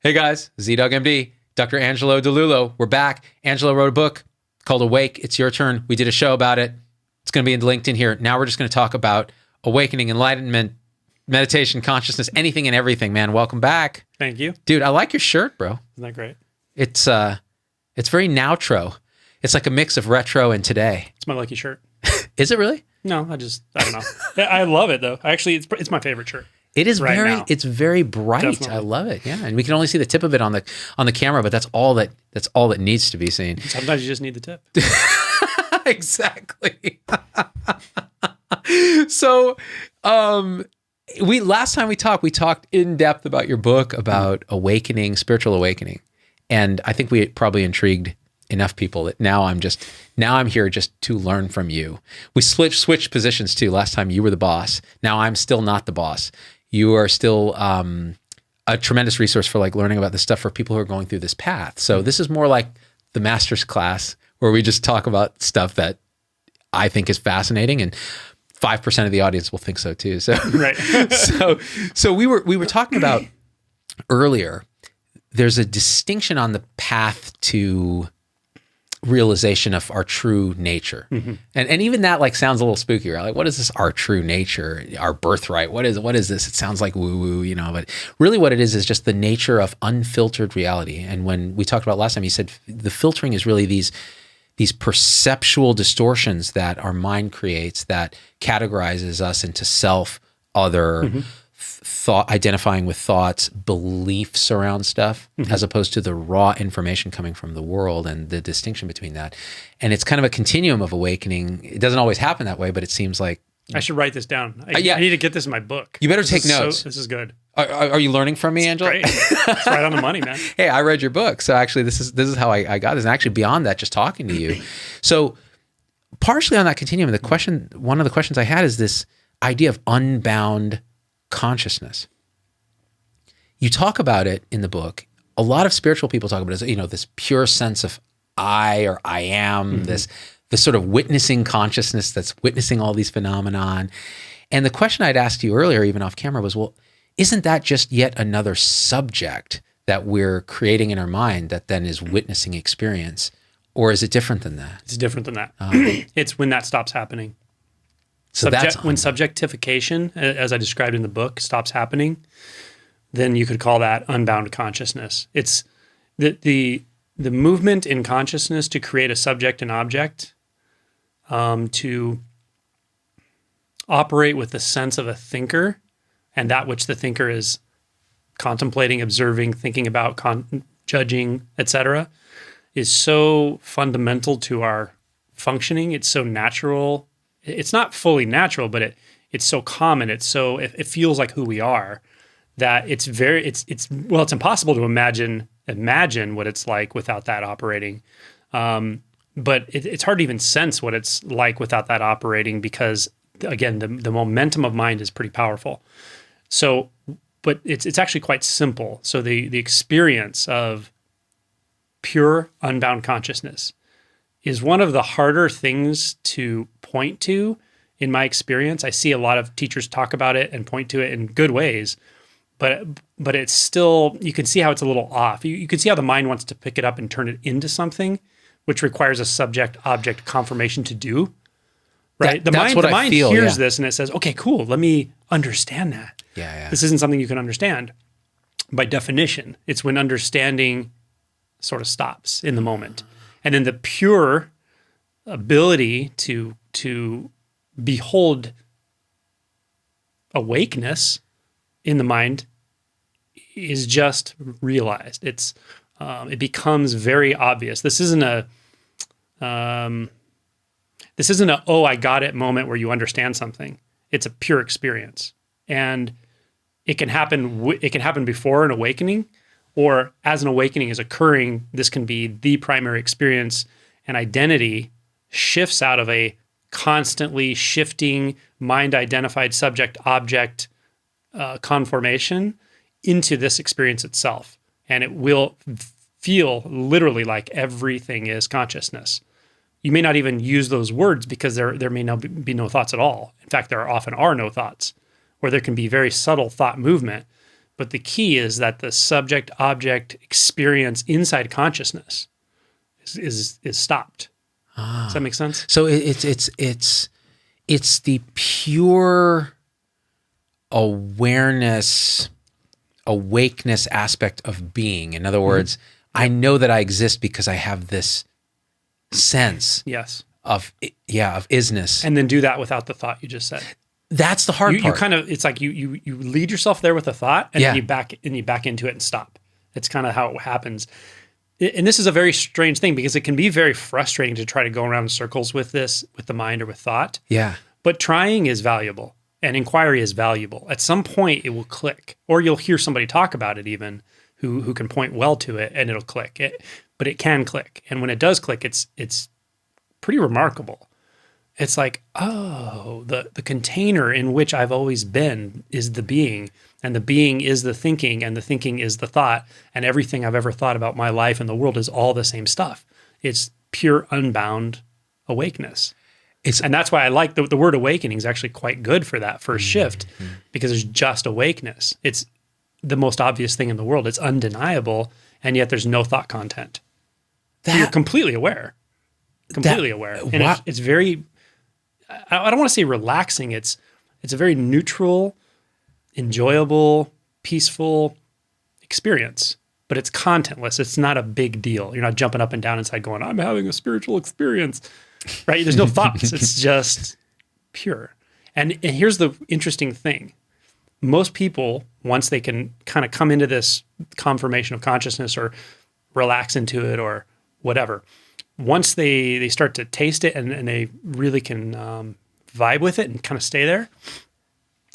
Hey guys, ZDoug MD, Dr. Angelo DeLulo. We're back. Angelo wrote a book called Awake. It's your turn. We did a show about it. It's going to be linked in here. Now we're just going to talk about awakening, enlightenment, meditation, consciousness, anything and everything, man. Welcome back. Thank you. Dude, I like your shirt, bro. Isn't that great? It's very nowtro. It's like a mix of retro and today. It's my lucky shirt. Is it really? No, I don't know. I love it though. Actually, it's my favorite shirt. It is right now. it's very bright. Definitely. I love it. Yeah. And we can only see the tip of it on the camera, but that's all that needs to be seen. Sometimes you just need the tip. Exactly. So, last time we talked in depth about your book, about awakening, spiritual awakening. And I think we probably intrigued enough people that now I'm here just to learn from you. We switched positions too. Last time you were the boss. Now I'm still not the boss. You are still a tremendous resource for like learning about this stuff for people who are going through this path. So this is more like the master's class where we just talk about stuff that I think is fascinating, and 5% of the audience will think so too. So Right. so we were talking about earlier. There's a distinction on the path to realization of our true nature. Mm-hmm. And even that like sounds a little spooky, right? Like, what is this, our true nature, our birthright? What is this? It sounds like woo-woo, but really what it is just the nature of unfiltered reality. And when we talked about last time, you said the filtering is really these perceptual distortions that our mind creates that categorizes us into self, other, mm-hmm. thought, identifying with thoughts, beliefs around stuff, mm-hmm. as opposed to the raw information coming from the world and the distinction between that. And it's kind of a continuum of awakening. It doesn't always happen that way, but it seems like... I should write this down. I need to get this in my book. You better take notes. This is good. Are you learning from me, Angela? Great. It's right on the money, man. Hey, I read your book. So actually, this is how I got this. And actually beyond that, just talking to you. So partially on that continuum, one of the questions I had is this idea of unbound consciousness. You talk about it in the book. A lot of spiritual people talk about it as, this pure sense of I or I am, mm-hmm. this sort of witnessing consciousness that's witnessing all these phenomenon. And the question I'd asked you earlier, even off camera, was, well, isn't that just yet another subject that we're creating in our mind that then is witnessing experience? Or is it different than that? It's different than that. It's when that stops happening. So when subjectification, as I described in the book, stops happening, then you could call that unbound consciousness. It's the movement in consciousness to create a subject and object, to operate with the sense of a thinker and that which the thinker is contemplating, observing, thinking about, judging, etc., is so fundamental to our functioning. It's so natural. It's not fully natural, but it's so common. It feels like who we are, that it's impossible to imagine what it's like without that operating. But it's hard to even sense what it's like without that operating, because again, the momentum of mind is pretty powerful. So, but it's actually quite simple. So the experience of pure unbound consciousness is one of the harder things to point to in my experience. I see a lot of teachers talk about it and point to it in good ways, but it's still, you can see how it's a little off. You can see how the mind wants to pick it up and turn it into something, which requires a subject-object confirmation to do, right? The mind hears this and it says, okay, cool, let me understand that. Yeah. This isn't something you can understand. By definition, it's when understanding sort of stops in the moment. And then the pure ability to behold awakeness in the mind is just realized. It becomes very obvious. This isn't a oh, I got it moment where you understand something. It's a pure experience, and it can happen. It can happen before an awakening, or as an awakening is occurring. This can be the primary experience, and identity shifts out of a constantly shifting mind-identified subject-object conformation into this experience itself. And it will feel literally like everything is consciousness. You may not even use those words because there may be no thoughts at all. In fact, there often are no thoughts, or there can be very subtle thought movement, But the key is that the subject object experience inside consciousness is stopped. Does that make sense? So it's the pure awareness, awakeness aspect of being. In other words, I know that I exist because I have this sense Yes. of isness. And then do that without the thought you just said. That's the hard You part. kind of, it's like you lead yourself there with a thought, and Yeah. then you back into it and stop. It's kind of how it happens. And this is a very strange thing because it can be very frustrating to try to go around in circles with this, with the mind or with thought. Yeah. But trying is valuable and inquiry is valuable. At some point, it will click, or you'll hear somebody talk about it even who can point well to it, and it'll click. But it can click, and when it does click, it's pretty remarkable. It's like, oh, the container in which I've always been is the being, and the being is the thinking, and the thinking is the thought, and everything I've ever thought about my life and the world is all the same stuff. It's pure unbound awakeness. And that's why I like the word awakening is actually quite good for that first shift, because there's just awakeness. It's the most obvious thing in the world. It's undeniable, and yet there's no thought content. You're completely aware. Aware. And it's very, I don't want to say relaxing. It's a very neutral, enjoyable, peaceful experience, but it's contentless. It's not a big deal. You're not jumping up and down inside going, I'm having a spiritual experience, right? There's no thoughts. It's just pure. And here's the interesting thing. Most people, once they can kind of come into this confirmation of consciousness or relax into it or whatever, once they start to taste it and they really can vibe with it and kind of stay there,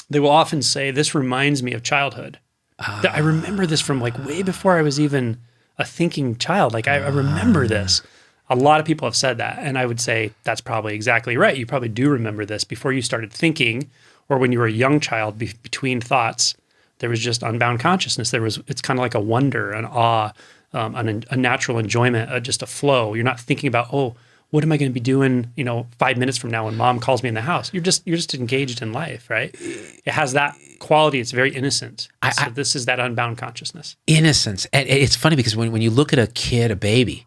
they will often say, this reminds me of childhood. I remember this from like way before I was even a thinking child. Like I remember this. A lot of people have said that. And I would say that's probably exactly right. You probably do remember this before you started thinking, or when you were a young child between thoughts, there was just unbound consciousness. It's kind of like a wonder, an awe, a natural enjoyment, just a flow. You're not thinking about, oh, what am I going to be doing, 5 minutes from now when mom calls me in the house? You're just engaged in life, right? It has that quality. It's very innocent. So this is that unbound consciousness. Innocence. And it's funny because when you look at a kid, a baby,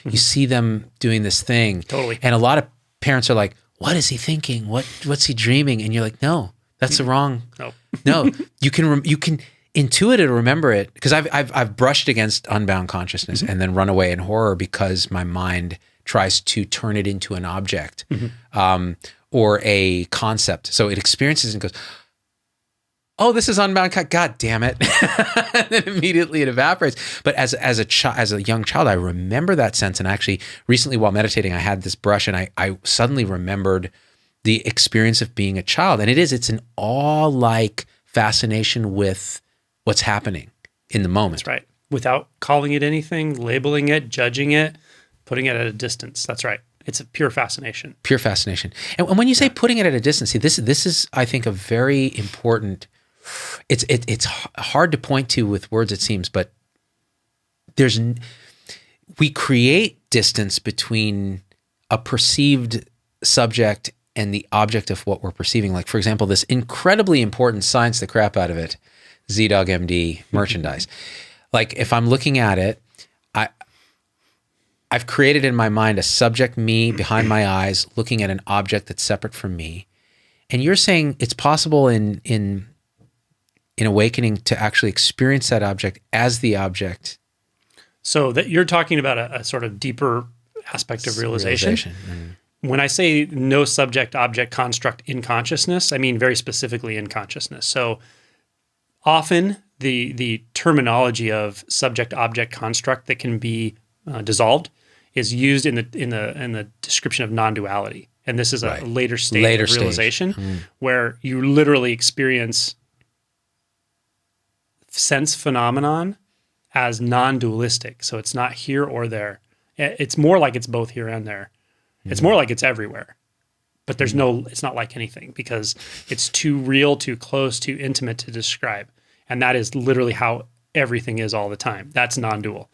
you see them doing this thing. Totally. And a lot of parents are like, what is he thinking? What's he dreaming? And you're like, no, that's the wrong. No, you can intuit it or remember it, because I've brushed against unbound consciousness and then run away in horror because my mind tries to turn it into an object or a concept. So it experiences and goes, oh, this is unbound. God damn it. And then immediately it evaporates. But as a young child, I remember that sense. And actually recently while meditating, I had this brush and I suddenly remembered the experience of being a child. And it's an awe-like fascination with what's happening in the moment. That's right. Without calling it anything, labeling it, judging it, putting it at a distance. That's right. It's a pure fascination. Pure fascination. And when you say putting it at a distance, see, this is, I think, a very important. It's hard to point to with words, it seems, but we create distance between a perceived subject and the object of what we're perceiving. Like, for example, this incredibly important, science the crap out of it, ZDogg MD merchandise. Like, if I'm looking at it, I've created in my mind a subject, me, behind my eyes, looking at an object that's separate from me. And you're saying it's possible in awakening to actually experience that object as the object. So that you're talking about a sort of deeper aspect of realization. When I say no subject-object construct in consciousness, I mean very specifically in consciousness. So often the terminology of subject-object construct that can be dissolved is used in the description of non-duality. And this is a later stage of realization where you literally experience sense phenomenon as non-dualistic. So it's not here or there. It's more like it's both here and there. It's more like it's everywhere. But it's not like anything because it's too real, too close, too intimate to describe. And that is literally how everything is all the time. That's non-dual.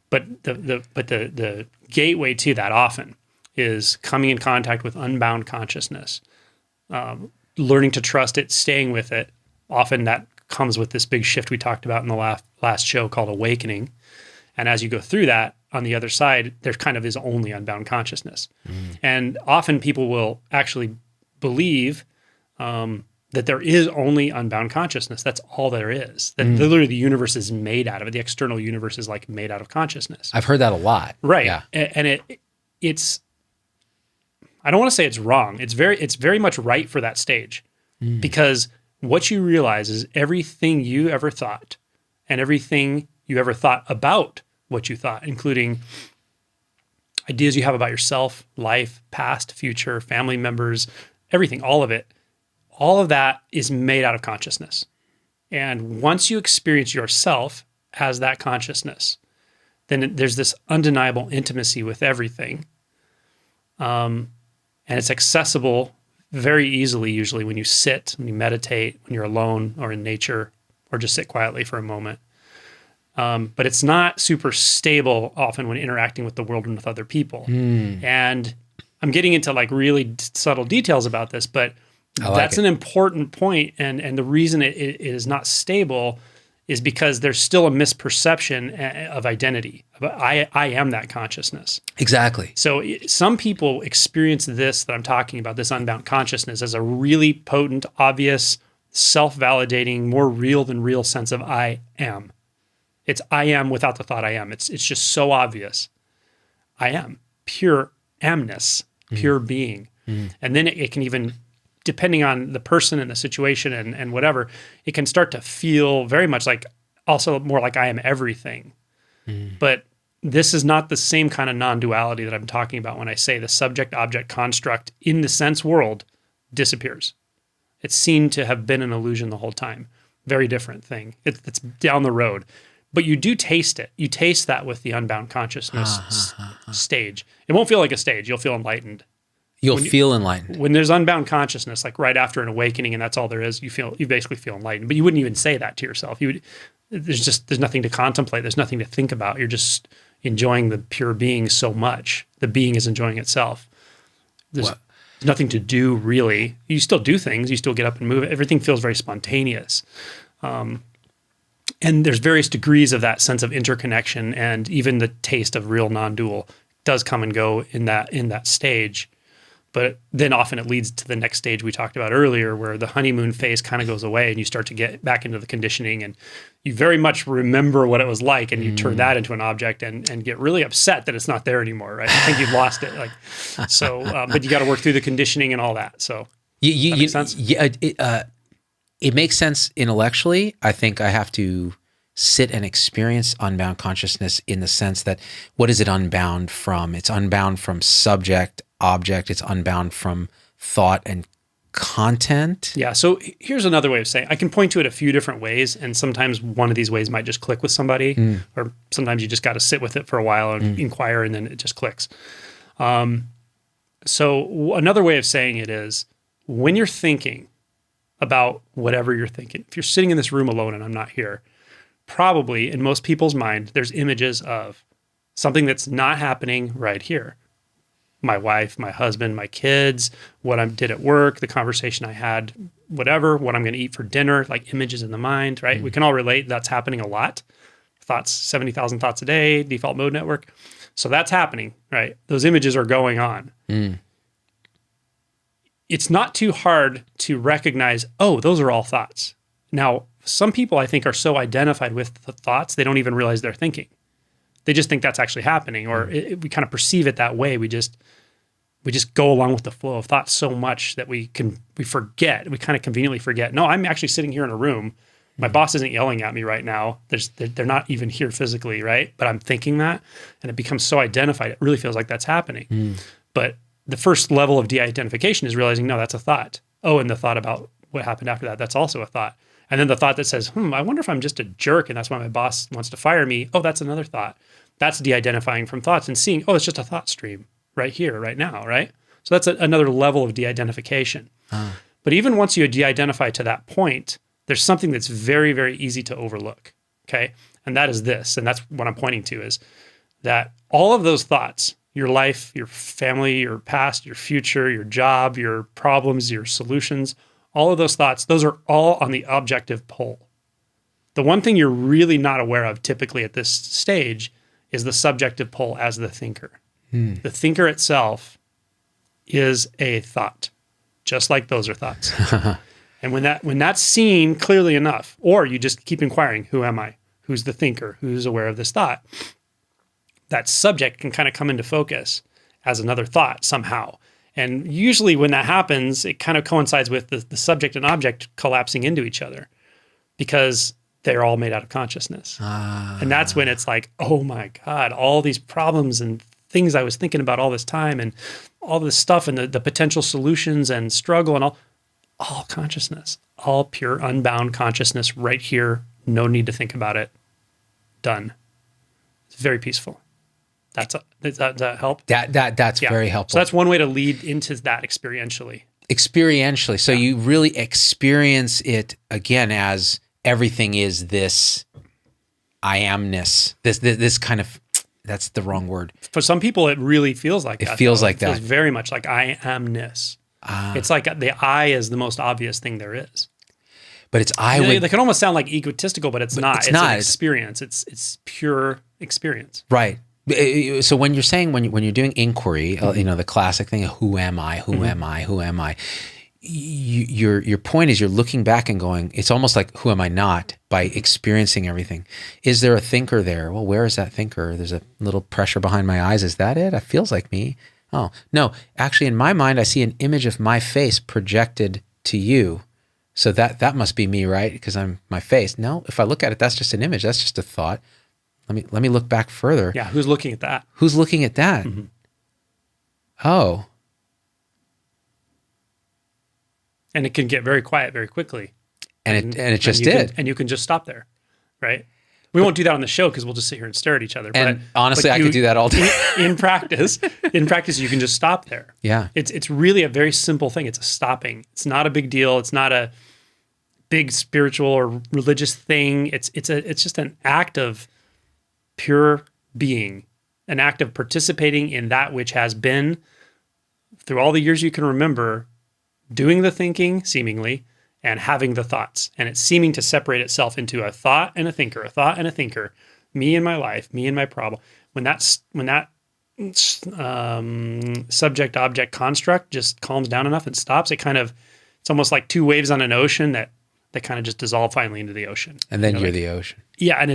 But the gateway to that often is coming in contact with unbound consciousness, learning to trust it, staying with it. Often that comes with this big shift we talked about in the last show called awakening. And as you go through that, on the other side, there kind of is only unbound consciousness. And often people will actually believe that there is only unbound consciousness. That's all there is. That literally the universe is made out of it. The external universe is like made out of consciousness. I've heard that a lot. Right. Yeah. And it's, I don't want to say it's wrong. It's very much right for that stage, because what you realize is everything you ever thought and everything you ever thought about what you thought, including ideas you have about yourself, life, past, future, family members, everything, all of that is made out of consciousness. And once you experience yourself as that consciousness, then there's this undeniable intimacy with everything. And it's accessible very easily, usually when you sit, when you meditate, when you're alone or in nature, or just sit quietly for a moment. But it's not super stable often when interacting with the world and with other people. And I'm getting into like really subtle details about this, but that's an important point. And the reason it is not stable is because there's still a misperception of identity. I am that consciousness. Exactly. So some people experience this that I'm talking about, this unbound consciousness, as a really potent, obvious, self-validating, more real than real sense of I am. It's I am without the thought I am. It's just so obvious. I am. Pure amness, pure being. And then it can even, depending on the person and the situation and whatever, it can start to feel very much like, also more like I am everything. But this is not the same kind of non-duality that I'm talking about when I say the subject-object construct in the sense world disappears. It's seen to have been an illusion the whole time. Very different thing. It's down the road. But you do taste it. You taste that with the unbound consciousness stage. It won't feel like a stage. You'll feel enlightened. You'll feel enlightened. When there's unbound consciousness, like right after an awakening, and that's all there is, you basically feel enlightened. But you wouldn't even say that to yourself. There's nothing to contemplate. There's nothing to think about. You're just enjoying the pure being so much. The being is enjoying itself. There's nothing to do really. You still do things. You still get up and move. Everything feels very spontaneous. And there's various degrees of that sense of interconnection, and even the taste of real non-dual does come and go in that stage. But then often it leads to the next stage we talked about earlier, where the honeymoon phase kind of goes away and you start to get back into the conditioning, and you very much remember what it was like, and you turn that into an object and get really upset that it's not there anymore, right? I think you've lost it. But you got to work through the conditioning and all that. So that makes sense? It makes sense intellectually. I think I have to sit and experience unbound consciousness in the sense that, what is it unbound from? It's unbound from subject, object. It's unbound from thought and content. Yeah. So here's another way of saying, I can point to it a few different ways, and sometimes one of these ways might just click with somebody, or sometimes you just got to sit with it for a while and inquire, and then it just clicks. So another way of saying it is, when you're thinking about whatever you're thinking, if you're sitting in this room alone and I'm not here, probably in most people's mind, there's images of something that's not happening right here. My wife, my husband, my kids, what I did at work, the conversation I had, whatever, what I'm going to eat for dinner, like images in the mind, right? We can all relate. That's happening a lot. Thoughts, 70,000 thoughts a day, default mode network. So that's happening, right? Those images are going on. It's not too hard to recognize, oh, those are all thoughts. Now, some people I think are so identified with the thoughts, they don't even realize they're thinking. They just think that's actually happening, or we kind of perceive it that way. We just go along with the flow of thoughts so much that we forget. We kind of conveniently forget. No, I'm actually sitting here in a room. My boss isn't yelling at me right now. They're not even here physically, right? But I'm thinking that, and it becomes so identified. It really feels like that's happening. But the first level of de-identification is realizing, no, that's a thought. Oh, and the thought about what happened after that, that's also a thought. And then the thought that says, I wonder if I'm just a jerk and that's why my boss wants to fire me. Oh, that's another thought. That's de-identifying from thoughts and seeing, oh, it's just a thought stream right here, right now, right? So that's another level of de-identification. But even once you de-identify to that point, there's something that's very, very easy to overlook, okay? And that is this, and that's what I'm pointing to, is that all of those thoughts, your life, your family, your past, your future, your job, your problems, your solutions, all of those thoughts, those are all on the objective pole. The one thing you're really not aware of typically at this stage is the subjective pole as the thinker. The thinker itself is a thought, just like those are thoughts. And when that's seen clearly enough, or you just keep inquiring, who am I? Who's the thinker? Who's aware of this thought? That subject can kind of come into focus as another thought somehow. And usually when that happens, it kind of coincides with the subject and object collapsing into each other because they're all made out of consciousness. And that's when it's like, oh my God, all these problems and things I was thinking about all this time and all this stuff and the potential solutions and struggle and all consciousness, all pure unbound consciousness right here. No need to think about it. Done. It's very peaceful. Does that help? That's very helpful. So that's one way to lead into that experientially. Experientially. So you really experience it again as everything is this I amness, this kind of, that's the wrong word. For some people, it really feels like that. It feels like It that. feels very much like I amness. It's like the I is the most obvious thing there is. But it's They can almost sound like egotistical, but it's not. It's It's not. an experience. It's pure experience. Right. So when you're saying, when you're doing inquiry, the classic thing, who am I? Who am I? Who am I? Your point is you're looking back and going, it's almost like, who am I not, by experiencing everything. Is there a thinker there? Well, where is that thinker? There's a little pressure behind my eyes. Is that it? It feels like me. Oh, no. Actually, in my mind, I see an image of my face projected to you. So that must be me, right? Because I'm my face. No, if I look at it, that's just an image. That's just a thought. Let me look back further. Yeah, who's looking at that? Who's looking at that? Mm-hmm. Oh. And it can get very quiet very quickly. And it just did. And you can just stop there, right? We won't do that on the show because we'll just sit here and stare at each other. And honestly, I could do that all day. In practice, you can just stop there. Yeah. It's really a very simple thing. It's a stopping. It's not a big deal. It's not a big spiritual or religious thing. It's just an act of pure being, an act of participating in that which has been, through all the years you can remember, doing the thinking, seemingly, and having the thoughts. And it's seeming to separate itself into a thought and a thinker, me and my life, me and my problem. When that subject-object construct just calms down enough and stops, it's almost like two waves on an ocean that kind of just dissolve finally into the ocean. And then you're the ocean. Yeah, and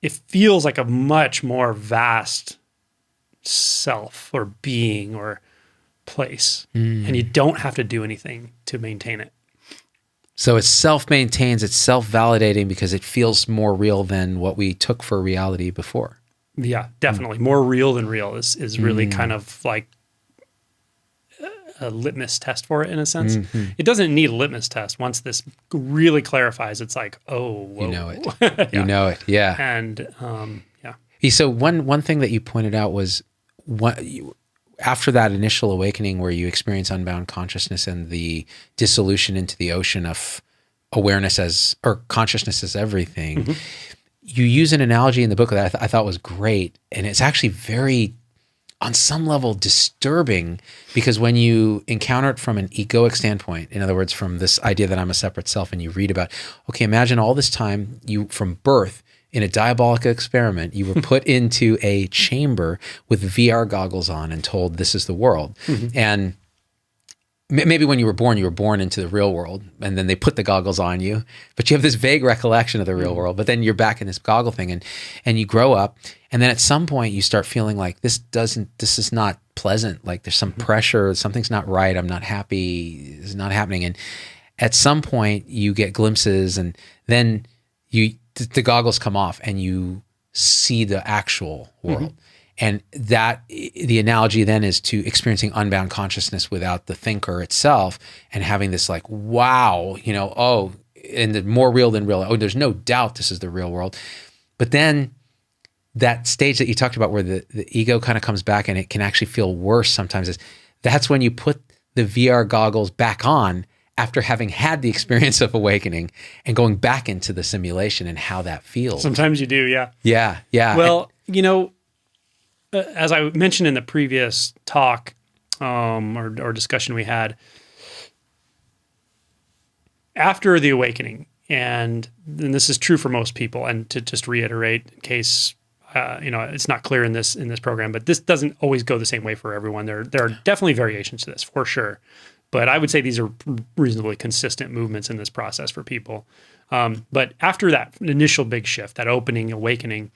it feels like a much more vast self or being or place, and you don't have to do anything to maintain it. So it self-maintains, it's self-validating because it feels more real than what we took for reality before. Yeah, definitely. More real than real is really kind of like a litmus test for it in a sense. Mm-hmm. It doesn't need a litmus test. Once this really clarifies, it's like, oh, whoa. You know it. Yeah. You know it, yeah. And yeah. So one thing that you pointed out was after that initial awakening where you experience unbound consciousness and the dissolution into the ocean of awareness or consciousness as everything, you use an analogy in the book that I thought was great. And it's actually very, on some level, disturbing, because when you encounter it from an egoic standpoint, in other words, from this idea that I'm a separate self, and you read about, okay, imagine all this time from birth, in a diabolical experiment, you were put into a chamber with VR goggles on and told this is the world. And maybe when you were born into the real world, and then they put the goggles on you, but you have this vague recollection of the real world, but then you're back in this goggle thing, and you grow up, and then at some point you start feeling like this is not pleasant, like there's some pressure, something's not right, I'm not happy, it's not happening. And at some point you get glimpses, and then the goggles come off and you see the actual world. And that, the analogy then is to experiencing unbound consciousness without the thinker itself, and having this like, wow, and the more real than real. Oh, there's no doubt this is the real world. But then that stage that you talked about where the ego kind of comes back and it can actually feel worse sometimes, that's when you put the VR goggles back on after having had the experience of awakening and going back into the simulation and how that feels. Sometimes you do, yeah. Yeah, yeah. Well, as I mentioned in the previous talk or discussion we had, after the awakening, and this is true for most people. And to just reiterate, in case it's not clear in this program, but this doesn't always go the same way for everyone. There are definitely variations to this for sure, but I would say these are reasonably consistent movements in this process for people. But after that initial big shift, that opening, awakening,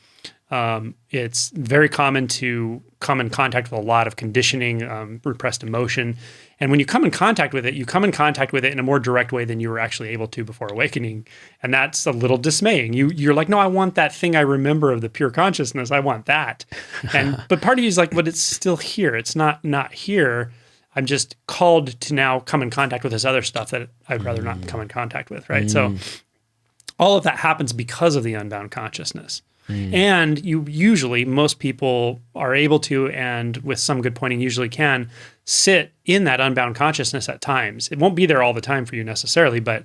it's very common to come in contact with a lot of conditioning, repressed emotion. And when you come in contact with it, you come in contact with it in a more direct way than you were actually able to before awakening. And that's a little dismaying. You're like, no, I want that thing I remember of the pure consciousness. I want that. But part of you is like, but it's still here. It's not here. I'm just called to now come in contact with this other stuff that I'd rather not come in contact with, right? So all of that happens because of the unbound consciousness. And most people are able to, and with some good pointing, usually can sit in that unbound consciousness at times. It won't be there all the time for you necessarily, but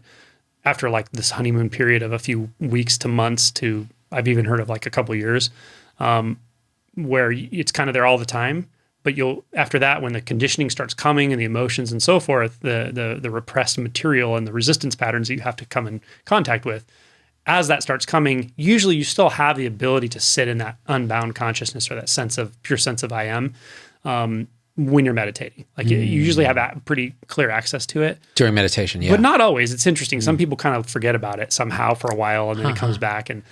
after like this honeymoon period of a few weeks to months to, I've even heard of like a couple years, where it's kind of there all the time. But after that, when the conditioning starts coming and the emotions and so forth, the repressed material and the resistance patterns that you have to come in contact with, as that starts coming, usually you still have the ability to sit in that unbound consciousness or that pure sense of I am when you're meditating. Like you usually have that pretty clear access to it. During meditation, yeah. But not always. It's interesting. Some people kind of forget about it somehow for a while and then it comes back. And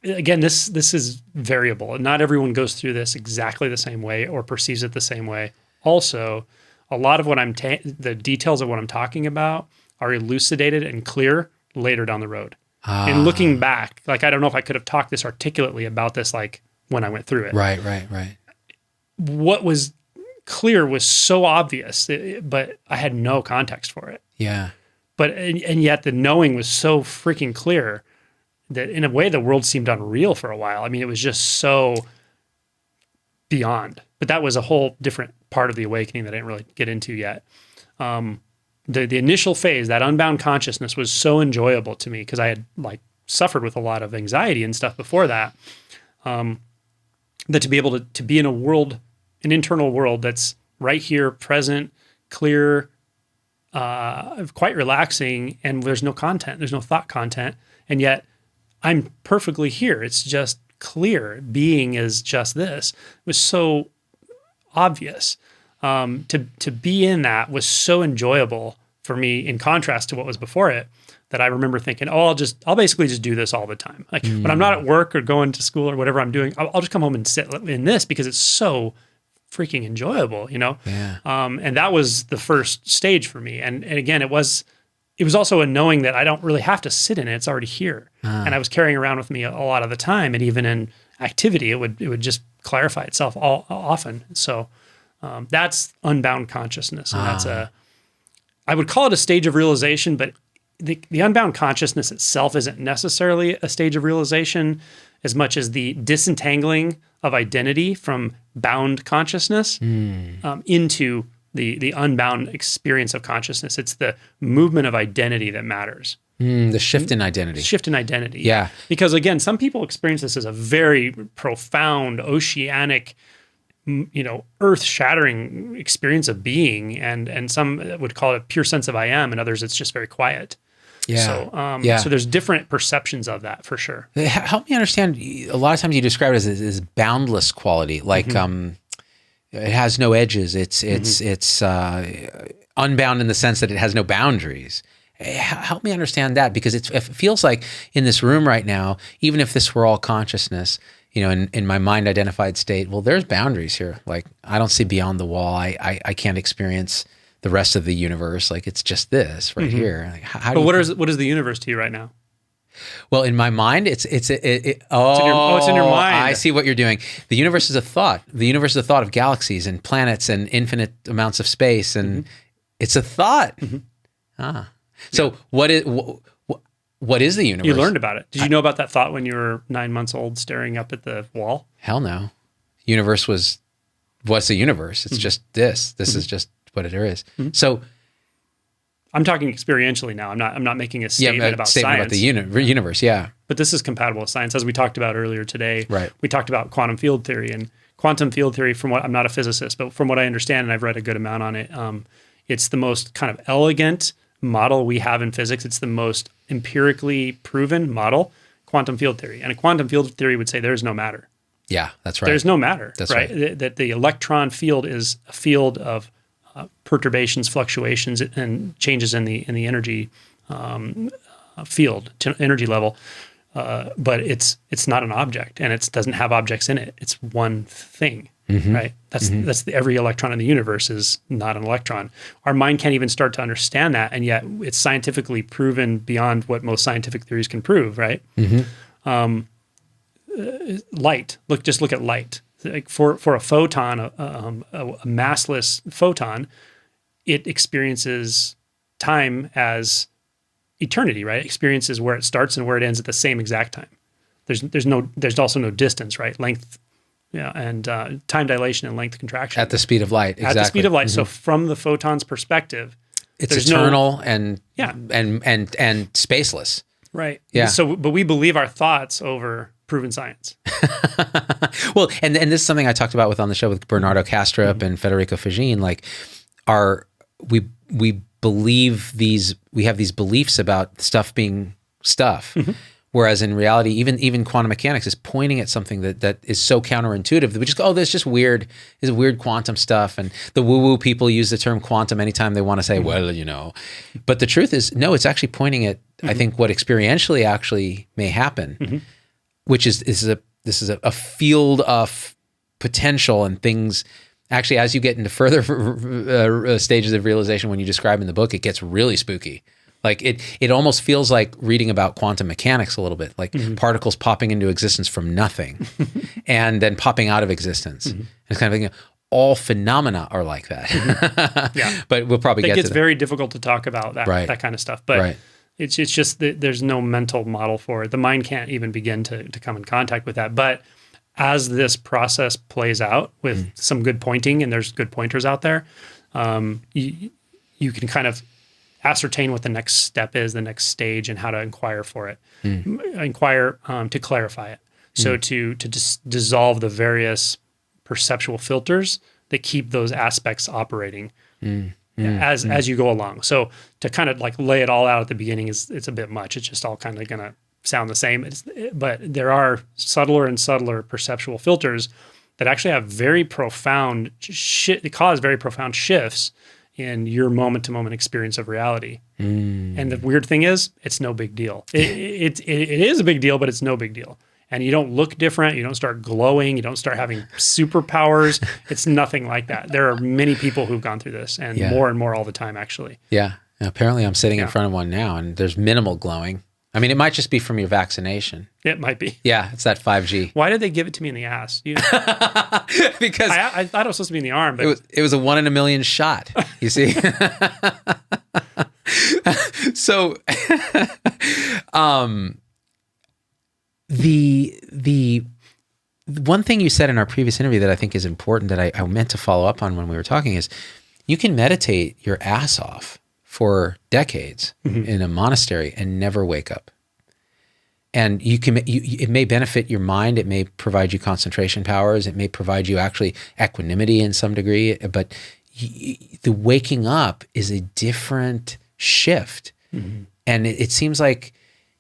again, this is variable. And not everyone goes through this exactly the same way or perceives it the same way. Also, a lot of what the details of what I'm talking about are elucidated and clear later down the road. And looking back, like, I don't know if I could have talked this articulately about this, like when I went through it. Right. What was clear was so obvious, but I had no context for it. Yeah. But, and yet the knowing was so freaking clear that in a way the world seemed unreal for a while. I mean, it was just so beyond, but that was a whole different part of the awakening that I didn't really get into yet. The initial phase, that unbound consciousness, was so enjoyable to me because I had like suffered with a lot of anxiety and stuff before that. That to be able to be in an internal world that's right here, present, clear, quite relaxing, and there's no content, there's no thought content, and yet I'm perfectly here. It's just clear. Being is just this. It was so obvious. To be in that was so enjoyable for me in contrast to what was before it that I remember thinking, I'll basically just do this all the time. Like when I'm not at work or going to school or whatever I'm doing, I'll just come home and sit in this because it's so freaking enjoyable, Yeah. And that was the first stage for me. And again, it was also a knowing that I don't really have to sit in it. It's already here. And I was carrying around with me a lot of the time. And even in activity, it would just clarify itself often. So, that's unbound consciousness. And I would call it a stage of realization, but the unbound consciousness itself isn't necessarily a stage of realization as much as the disentangling of identity from bound consciousness into the unbound experience of consciousness. It's the movement of identity that matters. The shift in identity. Shift in identity. Yeah. Because again, some people experience this as a very profound, oceanic, earth-shattering experience of being, and some would call it a pure sense of I am, and others it's just very quiet. Yeah. So there's different perceptions of that for sure. Help me understand. A lot of times you describe it as boundless quality, like it has no edges. It's unbound in the sense that it has no boundaries. Help me understand that, because it feels like in this room right now, even if this were all consciousness, in my mind identified state, well, there's boundaries here. Like I don't see beyond the wall. I can't experience the rest of the universe. Like it's just this right here. Like, what is the universe to you right now? Well, in my mind, it's in your mind. I see what you're doing. The universe is a thought. The universe is a thought of galaxies and planets and infinite amounts of space, and it's a thought. So what is the universe? You learned about it. Did you know about that thought when you were 9 months old, staring up at the wall? Hell no. Universe what's the universe? It's just this. This is just what it is. So I'm talking experientially now. I'm not making a statement about science. About the universe. Yeah. But this is compatible with science, as we talked about earlier today. Right. We talked about quantum field theory, and quantum field theory. I'm not a physicist, but from what I understand, and I've read a good amount on it, it's the most kind of elegant model we have in physics. It's the most empirically proven model, quantum field theory. And a quantum field theory would say there's no matter. Yeah, that's right. There's no matter, That's right? That the electron field is a field of perturbations, fluctuations, and changes in the energy field, energy level. But it's not an object, and it doesn't have objects in it. It's one thing, right? That's every electron in the universe is not an electron. Our mind can't even start to understand that, and yet it's scientifically proven beyond what most scientific theories can prove, right? Light. Just look at light. Like for a photon, a massless photon, it experiences time as eternity, right? It experiences where it starts and where it ends at the same exact time. There's also no distance, right? Length, and time dilation and length contraction At the speed of light, exactly. At the speed of light. So from the photon's perspective, it's there's eternal and spaceless. Right. Yeah. So, but we believe our thoughts over proven science. Well, and this is something I talked about on the show with Bernardo Kastrup and Federico Fagin. Like, we believe we have these beliefs about stuff being stuff, whereas in reality, even quantum mechanics is pointing at something that is so counterintuitive that we just go, oh, this is just weird. This is weird quantum stuff. And the woo-woo people use the term quantum anytime they want to say, well, But the truth is, no, it's actually pointing at I think what experientially actually may happen, which is a field of potential and things. Actually, as you get into further stages of realization, when you describe in the book, it gets really spooky. Like it almost feels like reading about quantum mechanics a little bit, like particles popping into existence from nothing and then popping out of existence. And it's kind of thinking, all phenomena are like that. Yeah. But we'll probably get to that. It gets very difficult to talk about that kind of stuff. But it's just that there's no mental model for it. The mind can't even begin to come in contact with that. But as this process plays out with some good pointing, and there's good pointers out there, you can kind of ascertain what the next step is, the next stage, and how to inquire for it. Inquire to clarify it. So to dissolve the various perceptual filters that keep those aspects operating as you go along. So to kind of like lay it all out at the beginning it's a bit much. It's just all kind of going to sound the same. But there are subtler and subtler perceptual filters that actually have very profound cause very profound shifts in your moment-to-moment experience of reality. And the weird thing is, it's no big deal. It is a big deal, but it's no big deal. And you don't look different. You don't start glowing. You don't start having superpowers. It's nothing like that. There are many people who've gone through this, and more all the time, actually. Yeah. Apparently, I'm sitting in front of one now, and there's minimal glowing. I mean, it might just be from your vaccination. It might be. Yeah, it's that 5G. Why did they give it to me in the ass? Because I thought it was supposed to be in the arm. But it was a 1 in a million shot, you see? So the one thing you said in our previous interview that I think is important that I meant to follow up on when we were talking is you can meditate your ass off for decades in a monastery and never wake up. And it may benefit your mind. It may provide you concentration powers. It may provide you actually equanimity in some degree. But the waking up is a different shift. And it seems like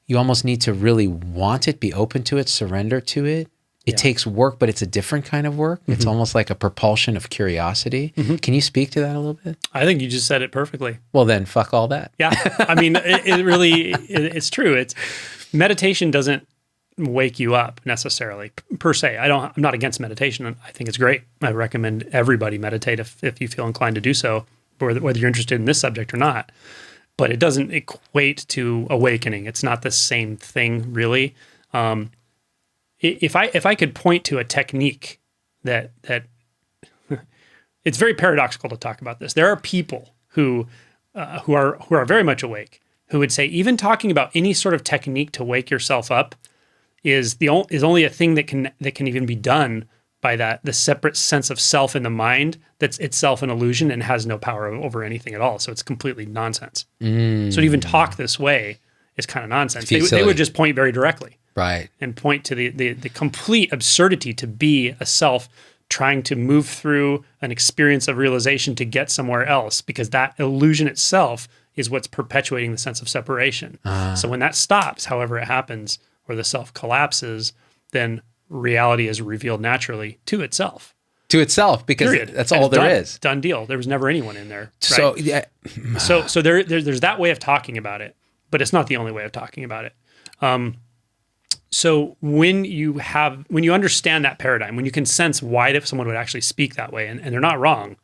you almost need to really want it, be open to it, surrender to it. It takes work, but it's a different kind of work. It's almost like a propulsion of curiosity. Can you speak to that a little bit? I think you just said it perfectly. Well, then fuck all that. Yeah. I mean, it's true. Meditation doesn't wake you up necessarily per se. I'm not against meditation. I think it's great. I recommend everybody meditate if you feel inclined to do so, whether you're interested in this subject or not. But it doesn't equate to awakening. It's not the same thing, really. If I could point to a technique that it's very paradoxical to talk about this. There are people who are very much awake who would say even talking about any sort of technique to wake yourself up is only a thing that can even be done by the separate sense of self in the mind that's itself an illusion and has no power over anything at all. So it's completely nonsense. So to even talk this way is kind of nonsense. They would just point very directly. Right. And point to the complete absurdity to be a self trying to move through an experience of realization to get somewhere else, because that illusion itself is what's perpetuating the sense of separation. So when that stops, however it happens, or the self collapses, then reality is revealed naturally to itself. To itself, because Period. that's And all it's there done. is. Done deal. There was never anyone in there. So right? yeah, So there's that way of talking about it, but it's not the only way of talking about it. So when you understand that paradigm, when you can sense why if someone would actually speak that way, and they're not wrong,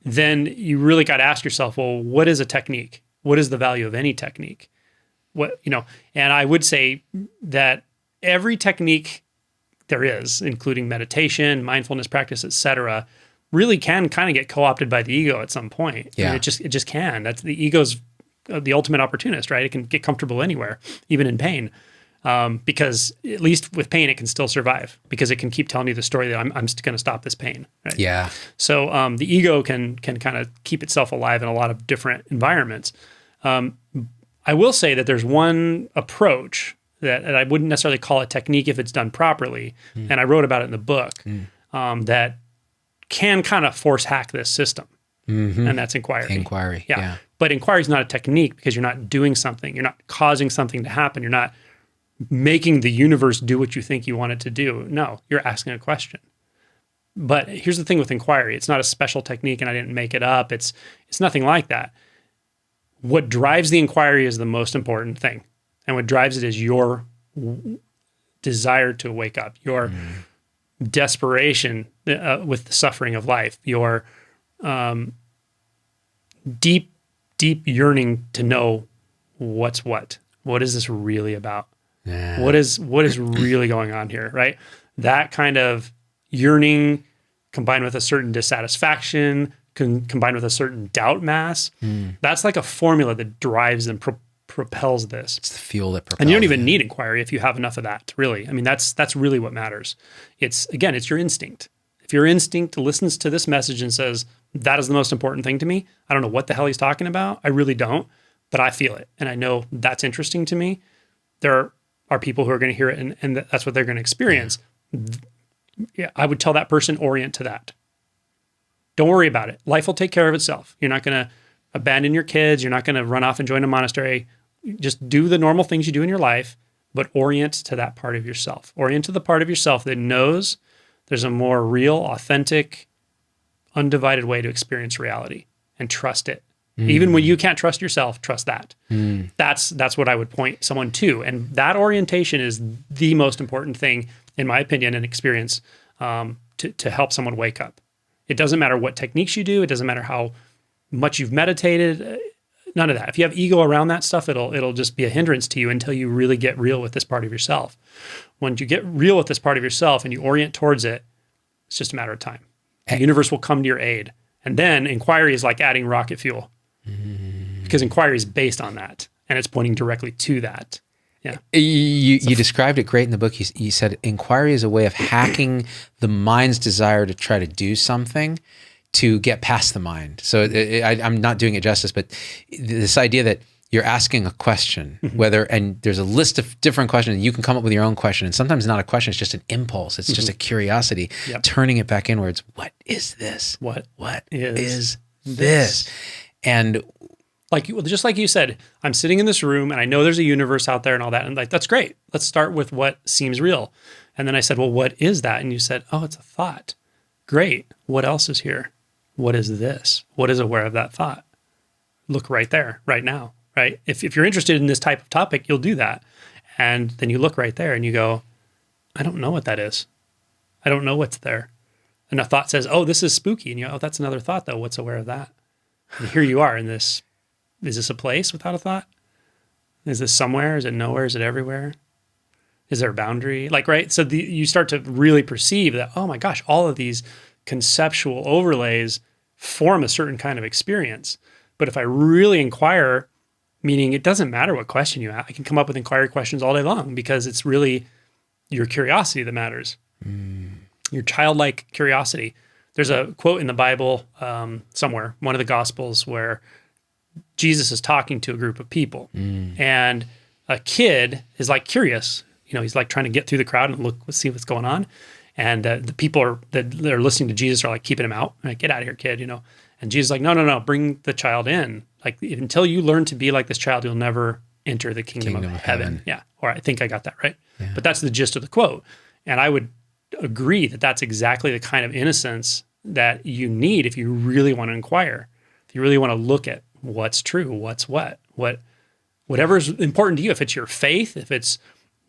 then you really got to ask yourself, well, what is a technique? What is the value of any technique? And I would say that every technique there is, including meditation, mindfulness practice, etc., really can kind of get co-opted by the ego at some point. Yeah. I mean, it just can. That's the ego's the ultimate opportunist, right? It can get comfortable anywhere, even in pain, because at least with pain, it can still survive because it can keep telling you the story that I'm going to stop this pain. Right? yeah, So the ego can kind of keep itself alive in a lot of different environments. I will say that there's one approach that I wouldn't necessarily call a technique if it's done properly, and I wrote about it in the book, that can kind of force hack this system, and that's inquiry. inquiry. Yeah. But inquiry is not a technique because you're not doing something. You're not causing something to happen. You're not making the universe do what you think you want it to do. No, you're asking a question. But here's the thing with inquiry. It's not a special technique, and I didn't make it up. It's nothing like that. What drives the inquiry is the most important thing. And what drives it is your desire to wake up, your desperation with the suffering of life, your deep yearning to know what's what. What is this really about? Yeah. What is really going on here, right? That kind of yearning combined with a certain dissatisfaction, combined with a certain doubt mass, that's like a formula that drives and propels this. It's the fuel that propels. And you don't even need inquiry if you have enough of that, really. I mean, that's really what matters. It's your instinct. If your instinct listens to this message and says, that is the most important thing to me, I don't know what the hell he's talking about. I really don't, but I feel it. And I know that's interesting to me. There are people who are going to hear it and that's what they're going to experience. Yeah, I would tell that person, orient to that. Don't worry about it. Life will take care of itself. You're not going to abandon your kids. You're not going to run off and join a monastery. Just do the normal things you do in your life, but orient to that part of yourself. Orient to the part of yourself that knows there's a more real, authentic, undivided way to experience reality, and trust it. Even when you can't trust yourself, trust that. That's what I would point someone to. And that orientation is the most important thing, in my opinion and experience, to help someone wake up. It doesn't matter what techniques you do. It doesn't matter how much you've meditated. None of that. If you have ego around that stuff, it'll just be a hindrance to you until you really get real with this part of yourself. When you get real with this part of yourself and you orient towards it, it's just a matter of time. The universe will come to your aid. And then inquiry is like adding rocket fuel, because inquiry is based on that, and it's pointing directly to that. Yeah. You described it great in the book. You said inquiry is a way of hacking the mind's desire to try to do something to get past the mind. So I'm not doing it justice, but this idea that you're asking a question, and there's a list of different questions, and you can come up with your own question. And sometimes not a question, it's just an impulse. It's just a curiosity, turning it back inwards. What is this? What is this? And just like you said, I'm sitting in this room and I know there's a universe out there and all that. And that's great. Let's start with what seems real. And then I said, well, what is that? And you said, oh, it's a thought. Great. What else is here? What is this? What is aware of that thought? Look right there, right now, right? If you're interested in this type of topic, you'll do that. And then you look right there and you go, I don't know what that is. I don't know what's there. And a thought says, oh, this is spooky. And you go, oh, that's another thought though. What's aware of that? And here you are in this. Is this a place without a thought? Is this somewhere? Is it nowhere? Is it everywhere? Is there a boundary? Right? So you start to really perceive that, oh my gosh, all of these conceptual overlays form a certain kind of experience. But if I really inquire, meaning it doesn't matter what question you ask, I can come up with inquiry questions all day long, because it's really your curiosity that matters. Your childlike curiosity. There's a quote in the Bible somewhere, one of the Gospels, where Jesus is talking to a group of people, and a kid is like curious. He's like trying to get through the crowd and see what's going on. And the people that are listening to Jesus are like keeping him out. Like, get out of here, kid, And And Jesus is like, no, no, no, bring the child in. Like until you learn to be like this child, you'll never enter the kingdom of heaven. Yeah. Or I think I got that right. Yeah. But that's the gist of the quote. And I would agree that that's exactly the kind of innocence that you need if you really want to inquire, if you really want to look at what's true, what's whatever is important to you. If it's your faith, if it's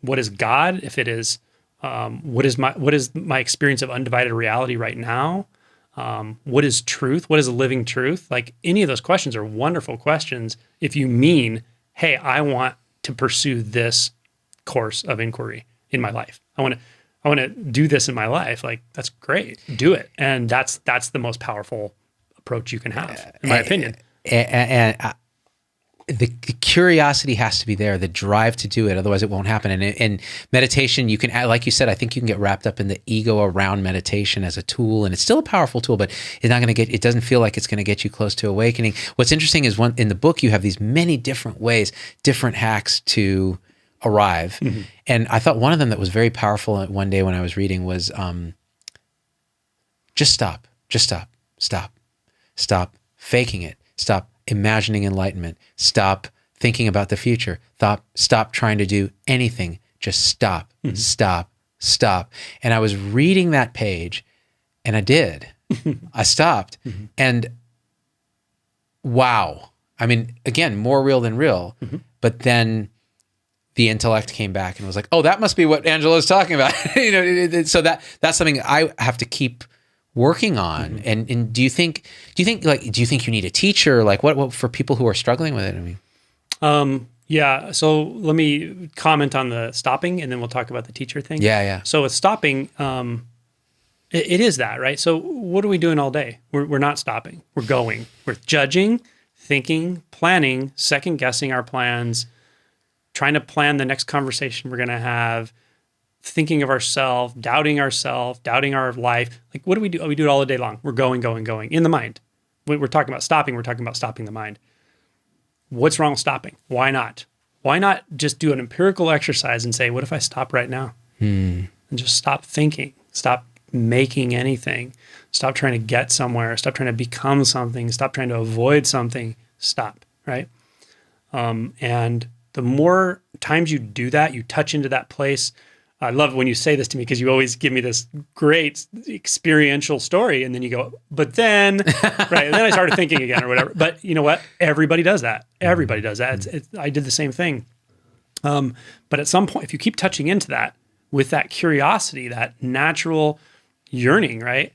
what is God, if it is what is my experience of undivided reality right now, what is truth, what is a living truth? Like any of those questions are wonderful questions if you mean, hey, I want to pursue this course of inquiry in my life. I want to do this in my life. Like that's great. Do it. And that's the most powerful approach you can have, in my opinion. And the curiosity has to be there, the drive to do it. Otherwise it won't happen. And meditation, you can, like you said, I think you can get wrapped up in the ego around meditation as a tool, and it's still a powerful tool, but it doesn't feel like it's going to get you close to awakening. What's interesting is in the book, you have these many different ways, different hacks to arrive. Mm-hmm. And I thought one of them that was very powerful one day when I was reading was, just stop faking it. Stop imagining enlightenment. Stop thinking about the future. Stop trying to do anything. Just stop, mm-hmm. stop. And I was reading that page, and I did. I stopped. Mm-hmm. And wow. I mean, again, more real than real. Mm-hmm. But then the intellect came back and was like, oh, that must be what Angela's talking about. So that's something I have to keep working on. Mm-hmm. And do you think you need a teacher? Like what for people who are struggling with it? I mean, yeah. So let me comment on the stopping, and then we'll talk about the teacher thing. Yeah. So with stopping, it is that, right? So what are we doing all day? We're not stopping. We're going. We're judging, thinking, planning, second guessing our plans, trying to plan the next conversation we're going to have, thinking of ourselves, doubting our life. Like, what do we do? Oh, we do it all the day long. We're going in the mind. We're talking about stopping. We're talking about stopping the mind. What's wrong with stopping? Why not? Why not just do an empirical exercise and say, what if I stop right now? And just stop thinking, stop making anything, stop trying to get somewhere, stop trying to become something, stop trying to avoid something, stop, right? And the more times you do that, you touch into that place. I love when you say this to me because you always give me this great experiential story, and then you go, but then, right? And then I started thinking again or whatever. But you know what? Everybody does that. Everybody does that. I did the same thing. But at some point, if you keep touching into that with that curiosity, that natural yearning, right?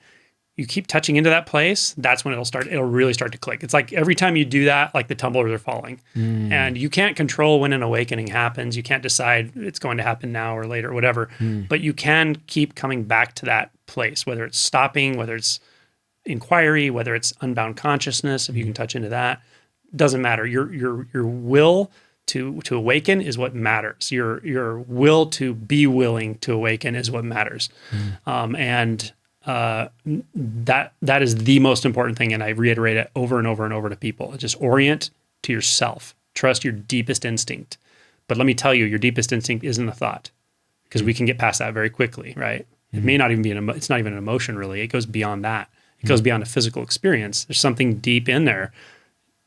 You keep touching into that place, that's when it'll really start to click. It's like every time you do that, like the tumblers are falling. And you can't control when an awakening happens. You can't decide it's going to happen now or later or whatever, but you can keep coming back to that place, whether it's stopping, whether it's inquiry, whether it's unbound consciousness, if you can touch into that, doesn't matter. Your will to awaken is what matters. Your will to be willing to awaken is what matters. That is the most important thing, and I reiterate it over and over and over to people. Just orient to yourself. Trust your deepest instinct. But let me tell you, your deepest instinct isn't a thought, because we can get past that very quickly, right? It may not even be it's not even an emotion, really. It goes beyond that. It goes beyond a physical experience. There's something deep in there.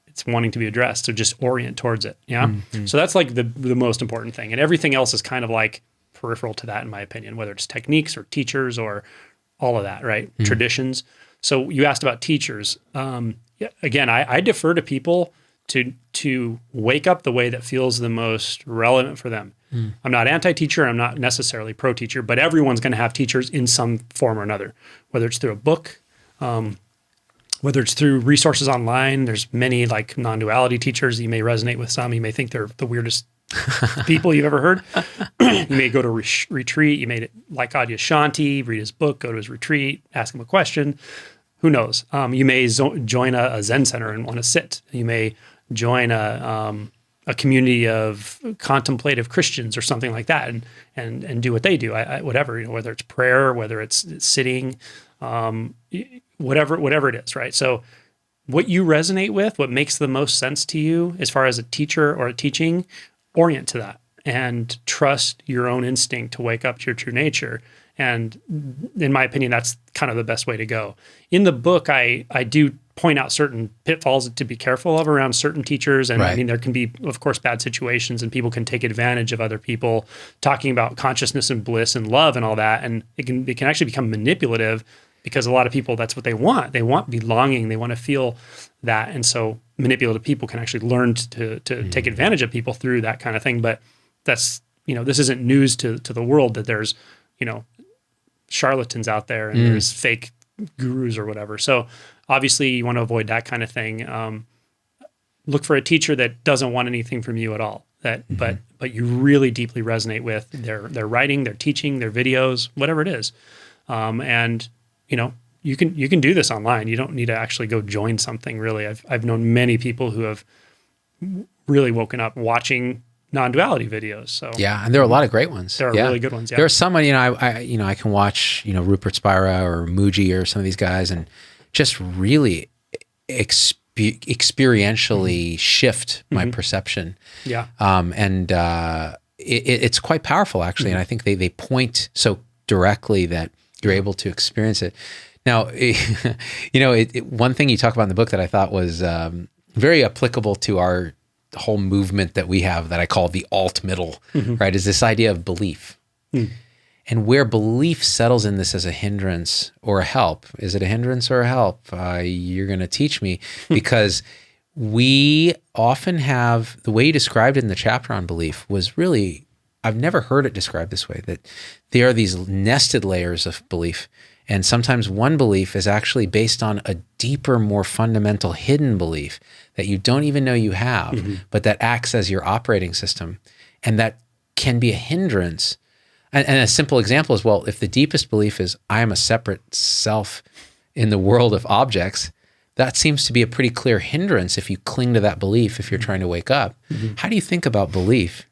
It's wanting to be addressed, so just orient towards it, yeah? So that's like the most important thing, and everything else is kind of like peripheral to that, in my opinion, whether it's techniques or teachers or all of that, right? Traditions. So you asked about teachers. Again, I defer to people to wake up the way that feels the most relevant for them. I'm not anti-teacher. I'm not necessarily pro-teacher, but everyone's going to have teachers in some form or another, whether it's through a book, whether it's through resources online. There's many like non-duality teachers. You may resonate with some. You may think they're the weirdest people you've ever heard. You may go to retreat. You may like Adyashanti, read his book, go to his retreat, ask him a question. Who knows? You may join a Zen center and want to sit. You may join a community of contemplative Christians or something like that, and do what they do. Whatever, whether it's prayer, whether it's sitting, whatever it is, right? So what you resonate with, what makes the most sense to you as far as a teacher or a teaching, orient to that and trust your own instinct to wake up to your true nature. And in my opinion, that's kind of the best way to go. In the book, I do point out certain pitfalls to be careful of around certain teachers. And I mean, there can be, of course, bad situations, and people can take advantage of other people talking about consciousness and bliss and love and all that. And it can actually become manipulative, because a lot of people, that's what they want. They want belonging. They want to feel that. And so manipulative people can actually learn to take advantage of people through that kind of thing. But that's, this isn't news to the world that there's, charlatans out there and there's fake gurus or whatever. So obviously you want to avoid that kind of thing. Look for a teacher that doesn't want anything from you at all. But you really deeply resonate with their writing, their teaching, their videos, whatever it is. And you can do this online. You don't need to actually go join something. Really, I've known many people who have really woken up watching non-duality videos. So yeah, and there are a lot of great ones. There are really good ones. Yeah. There are some, I can watch, Rupert Spira or Mooji or some of these guys, and just really experientially shift my perception. Yeah. It's quite powerful, actually, and I think they point so directly that you're able to experience it. Now, one thing you talk about in the book that I thought was very applicable to our whole movement that we have, that I call the alt middle, right, is this idea of belief. And where belief settles in this as a hindrance or a help. Is it a hindrance or a help? You're going to teach me, because we often have, the way you described it in the chapter on belief was really, I've never heard it described this way, that there are these nested layers of belief. And sometimes one belief is actually based on a deeper, more fundamental hidden belief that you don't even know you have, but that acts as your operating system. And that can be a hindrance. And a simple example is, well, if the deepest belief is, I am a separate self in the world of objects, that seems to be a pretty clear hindrance if you cling to that belief, if you're trying to wake up. How do you think about belief?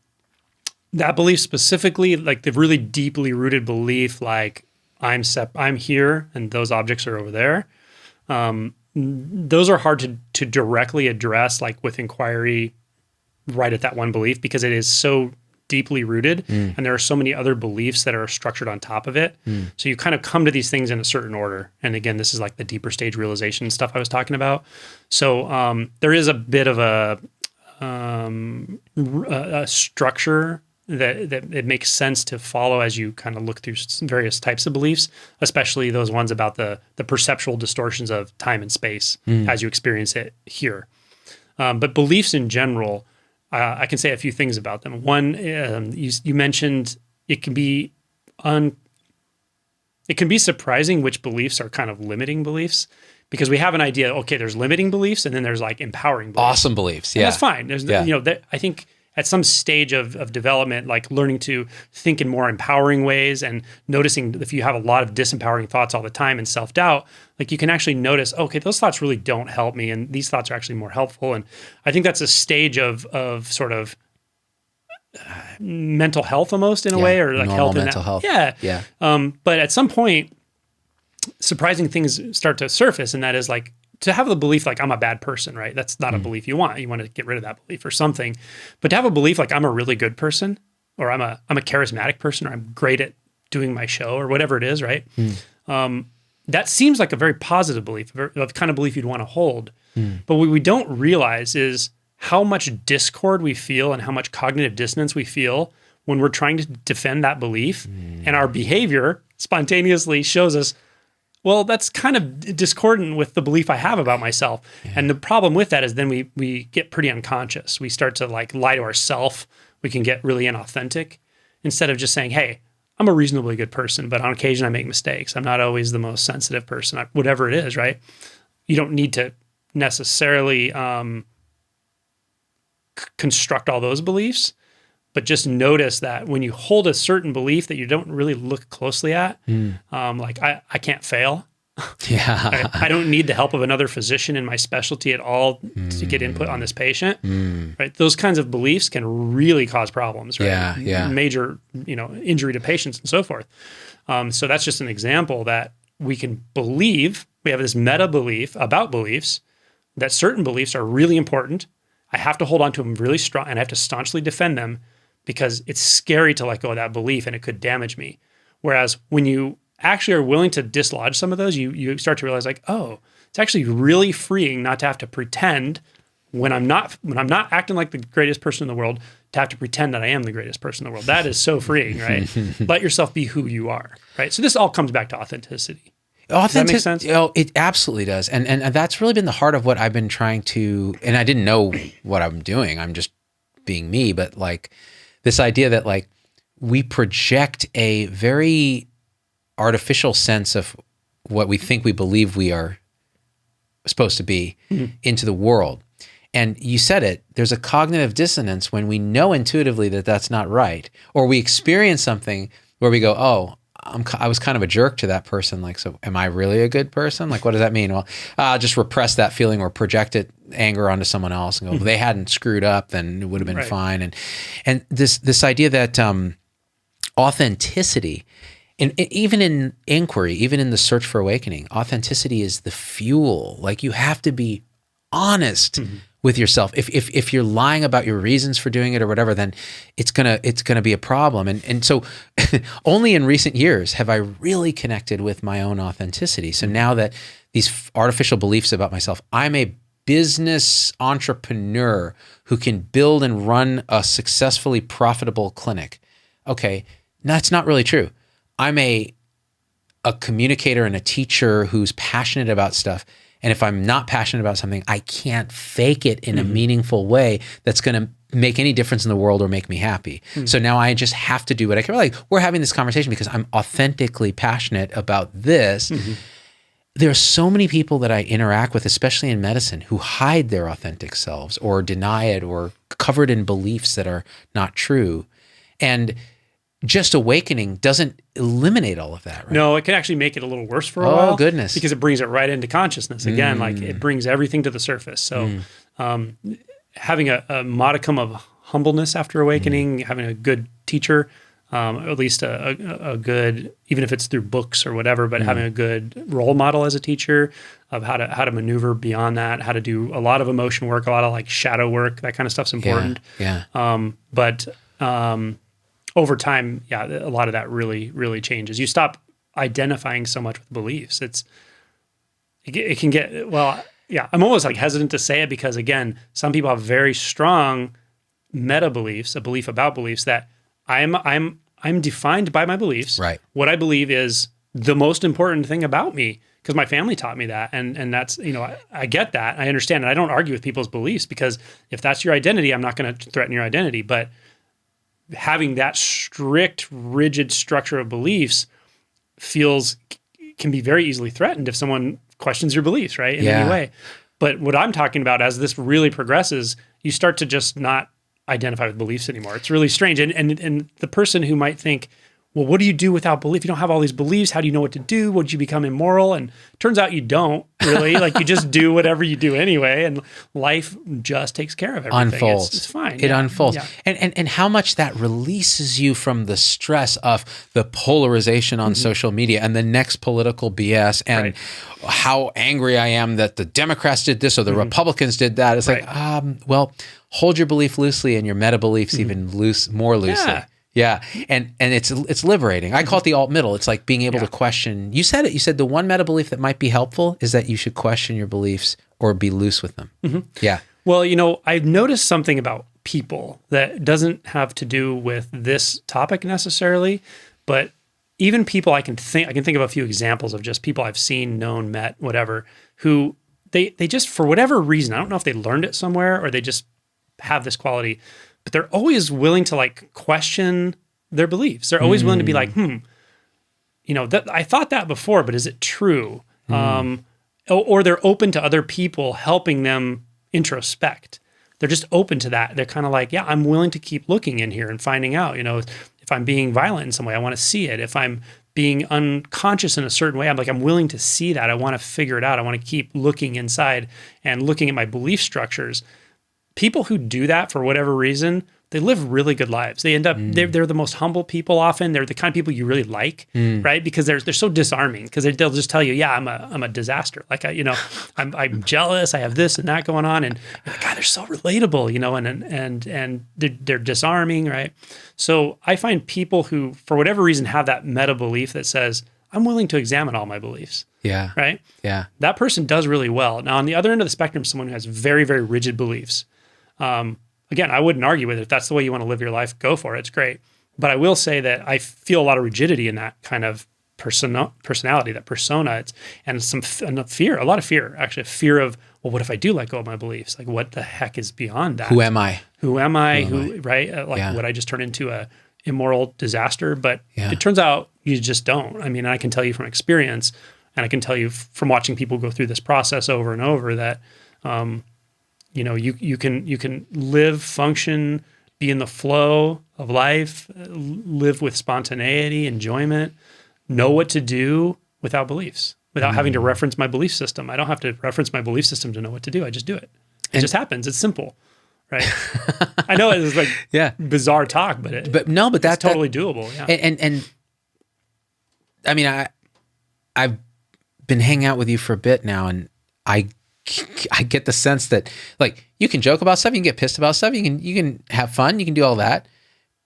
That belief specifically, like the really deeply rooted belief, like I'm here and those objects are over there. Those are hard to directly address, like with inquiry right at that one belief, because it is so deeply rooted and there are so many other beliefs that are structured on top of it. So you kind of come to these things in a certain order. And again, this is like the deeper stage realization stuff I was talking about. So there is a bit of a structure that it makes sense to follow as you kind of look through various types of beliefs, especially those ones about the perceptual distortions of time and space as you experience it here. But beliefs in general, I can say a few things about them. One, you mentioned it can be surprising which beliefs are kind of limiting beliefs, because we have an idea, okay, there's limiting beliefs and then there's like empowering beliefs. Awesome beliefs, yeah. And that's fine. There's, I think at some stage of development, like learning to think in more empowering ways and noticing if you have a lot of disempowering thoughts all the time and self-doubt, like you can actually notice, okay, those thoughts really don't help me and these thoughts are actually more helpful. And I think that's a stage of sort of mental health almost in a way, or like health in mental health. Yeah. But at some point, surprising things start to surface, and that is like, to have the belief like I'm a bad person, right? That's not a belief you want. You want to get rid of that belief or something. But to have a belief like I'm a really good person, or I'm a charismatic person, or I'm great at doing my show, or whatever it is, right? That seems like a very positive belief, the kind of belief you'd want to hold. But what we don't realize is how much discord we feel and how much cognitive dissonance we feel when we're trying to defend that belief. And our behavior spontaneously shows us, well, that's kind of discordant with the belief I have about myself. Yeah. And the problem with that is then we get pretty unconscious. We start to like lie to ourselves. We can get really inauthentic instead of just saying, hey, I'm a reasonably good person, but on occasion I make mistakes. I'm not always the most sensitive person, whatever it is, right? You don't need to necessarily construct all those beliefs, but just notice that when you hold a certain belief that you don't really look closely at, like I can't fail. Yeah. I don't need the help of another physician in my specialty at all to get input on this patient. Right? Those kinds of beliefs can really cause problems, right? Yeah. Major, injury to patients and so forth. So that's just an example that we can believe. We have this meta belief about beliefs, that certain beliefs are really important. I have to hold on to them really strong and I have to staunchly defend them. because it's scary to let go of that belief and it could damage me. Whereas when you actually are willing to dislodge some of those, you start to realize like, oh, it's actually really freeing not to have to pretend when I'm not acting like the greatest person in the world, to have to pretend that I am the greatest person in the world. That is so freeing, right? Let yourself be who you are, right? So this all comes back to authenticity. Does that make sense? Oh, it absolutely does. And that's really been the heart of what I've been trying to, and I didn't know what I'm doing. I'm just being me, but like this idea that like we project a very artificial sense of what we think we believe we are supposed to be into the world. And you said it, there's a cognitive dissonance when we know intuitively that that's not right, or we experience something where we go, oh, I was kind of a jerk to that person. Like, so am I really a good person? Like, what does that mean? Well, I'll just repress that feeling or project it, anger onto someone else and go, if they hadn't screwed up, then it would have been fine. And this idea that authenticity, and even in inquiry, even in the search for awakening, authenticity is the fuel. Like you have to be honest with yourself. If you're lying about your reasons for doing it or whatever, then it's gonna be a problem. And so only in recent years have I really connected with my own authenticity. So now that these artificial beliefs about myself, I'm a business entrepreneur who can build and run a successfully profitable clinic. Okay, that's not really true. I'm a communicator and a teacher who's passionate about stuff. And if I'm not passionate about something, I can't fake it in a meaningful way that's going to make any difference in the world or make me happy. So now I just have to do what I can. Like we're having this conversation because I'm authentically passionate about this. There are so many people that I interact with, especially in medicine, who hide their authentic selves or deny it or covered in beliefs that are not true. And just awakening doesn't eliminate all of that, right? No, it can actually make it a little worse for a while. Oh, goodness. Because it brings it right into consciousness. Again, like it brings everything to the surface. So having a modicum of humbleness after awakening, having a good teacher, at least a good, even if it's through books or whatever, but having a good role model as a teacher of how to maneuver beyond that, how to do a lot of emotion work, a lot of like shadow work, that kind of stuff's important. But over time, a lot of that really, really changes. You stop identifying so much with beliefs. It can get, well, I'm almost like hesitant to say it because again, some people have very strong meta beliefs, a belief about beliefs that I'm defined by my beliefs. Right. What I believe is the most important thing about me because my family taught me that. And that's, I get that. I understand. And I don't argue with people's beliefs because if that's your identity, I'm not going to threaten your identity. But having that strict, rigid structure of beliefs can be very easily threatened if someone questions your beliefs, right? In any way. But what I'm talking about, as this really progresses, you start to just not identify with beliefs anymore. It's really strange. And the person who might think, well, what do you do without belief? You don't have all these beliefs. How do you know what to do? Would you become immoral? And turns out you don't really. Like you just do whatever you do anyway, and life just takes care of everything. Unfolds. It's fine. It unfolds. Yeah. And how much that releases you from the stress of the polarization on social media and the next political BS and how angry I am that the Democrats did this or the Republicans did that. It's like, well, hold your belief loosely and your meta beliefs even more loosely. Yeah. And it's liberating. I call it the alt middle. It's like being able to question. You said it. You said the one meta belief that might be helpful is that you should question your beliefs or be loose with them. Yeah. Well, I've noticed something about people that doesn't have to do with this topic necessarily, but even people I can think of a few examples of just people I've seen, known, met, whatever, who they just, for whatever reason, I don't know if they learned it somewhere or they just have this quality, but they're always willing to like question their beliefs. They're always willing to be like, I thought that before, but is it true? Or they're open to other people helping them introspect. They're just open to that. They're kind of like, I'm willing to keep looking in here and finding out, if I'm being violent in some way, I want to see it. If I'm being unconscious in a certain way, I'm willing to see that. I want to figure it out. I want to keep looking inside and looking at my belief structures. People who do that for whatever reason, they live really good lives. They end up they're the most humble people. Often they're the kind of people you really like, right? Because they're so disarming. Because they'll just tell you, yeah, I'm a disaster. Like I'm jealous. I have this and that going on, and God, they're so relatable, and they're disarming, right? So I find people who, for whatever reason, have that meta belief that says, I'm willing to examine all my beliefs. Yeah. Right? Yeah. That person does really well. Now, on the other end of the spectrum, someone who has very, very rigid beliefs. Again, I wouldn't argue with it. If that's the way you want to live your life, go for it. It's great. But I will say that I feel a lot of rigidity in that kind of personality, that persona, and fear, a lot of fear, actually, a fear of, well, what if I do let go of my beliefs? Like, what the heck is beyond that? Who am I? Right? Would I just turn into a immoral disaster? But it turns out you just don't. I mean, I can tell you from experience, and I can tell you from watching people go through this process over and over that, you can live, function, be in the flow of life, live with spontaneity, enjoyment, know what to do without beliefs, without having to reference my belief system. I don't have to reference my belief system to know what to do. I just do it. It just happens. It's simple, right? I know it's like bizarre talk, but that's totally doable. Yeah. And I mean, I've been hanging out with you for a bit now, and I get the sense that, like, you can joke about stuff, you can get pissed about stuff, you can have fun, you can do all that,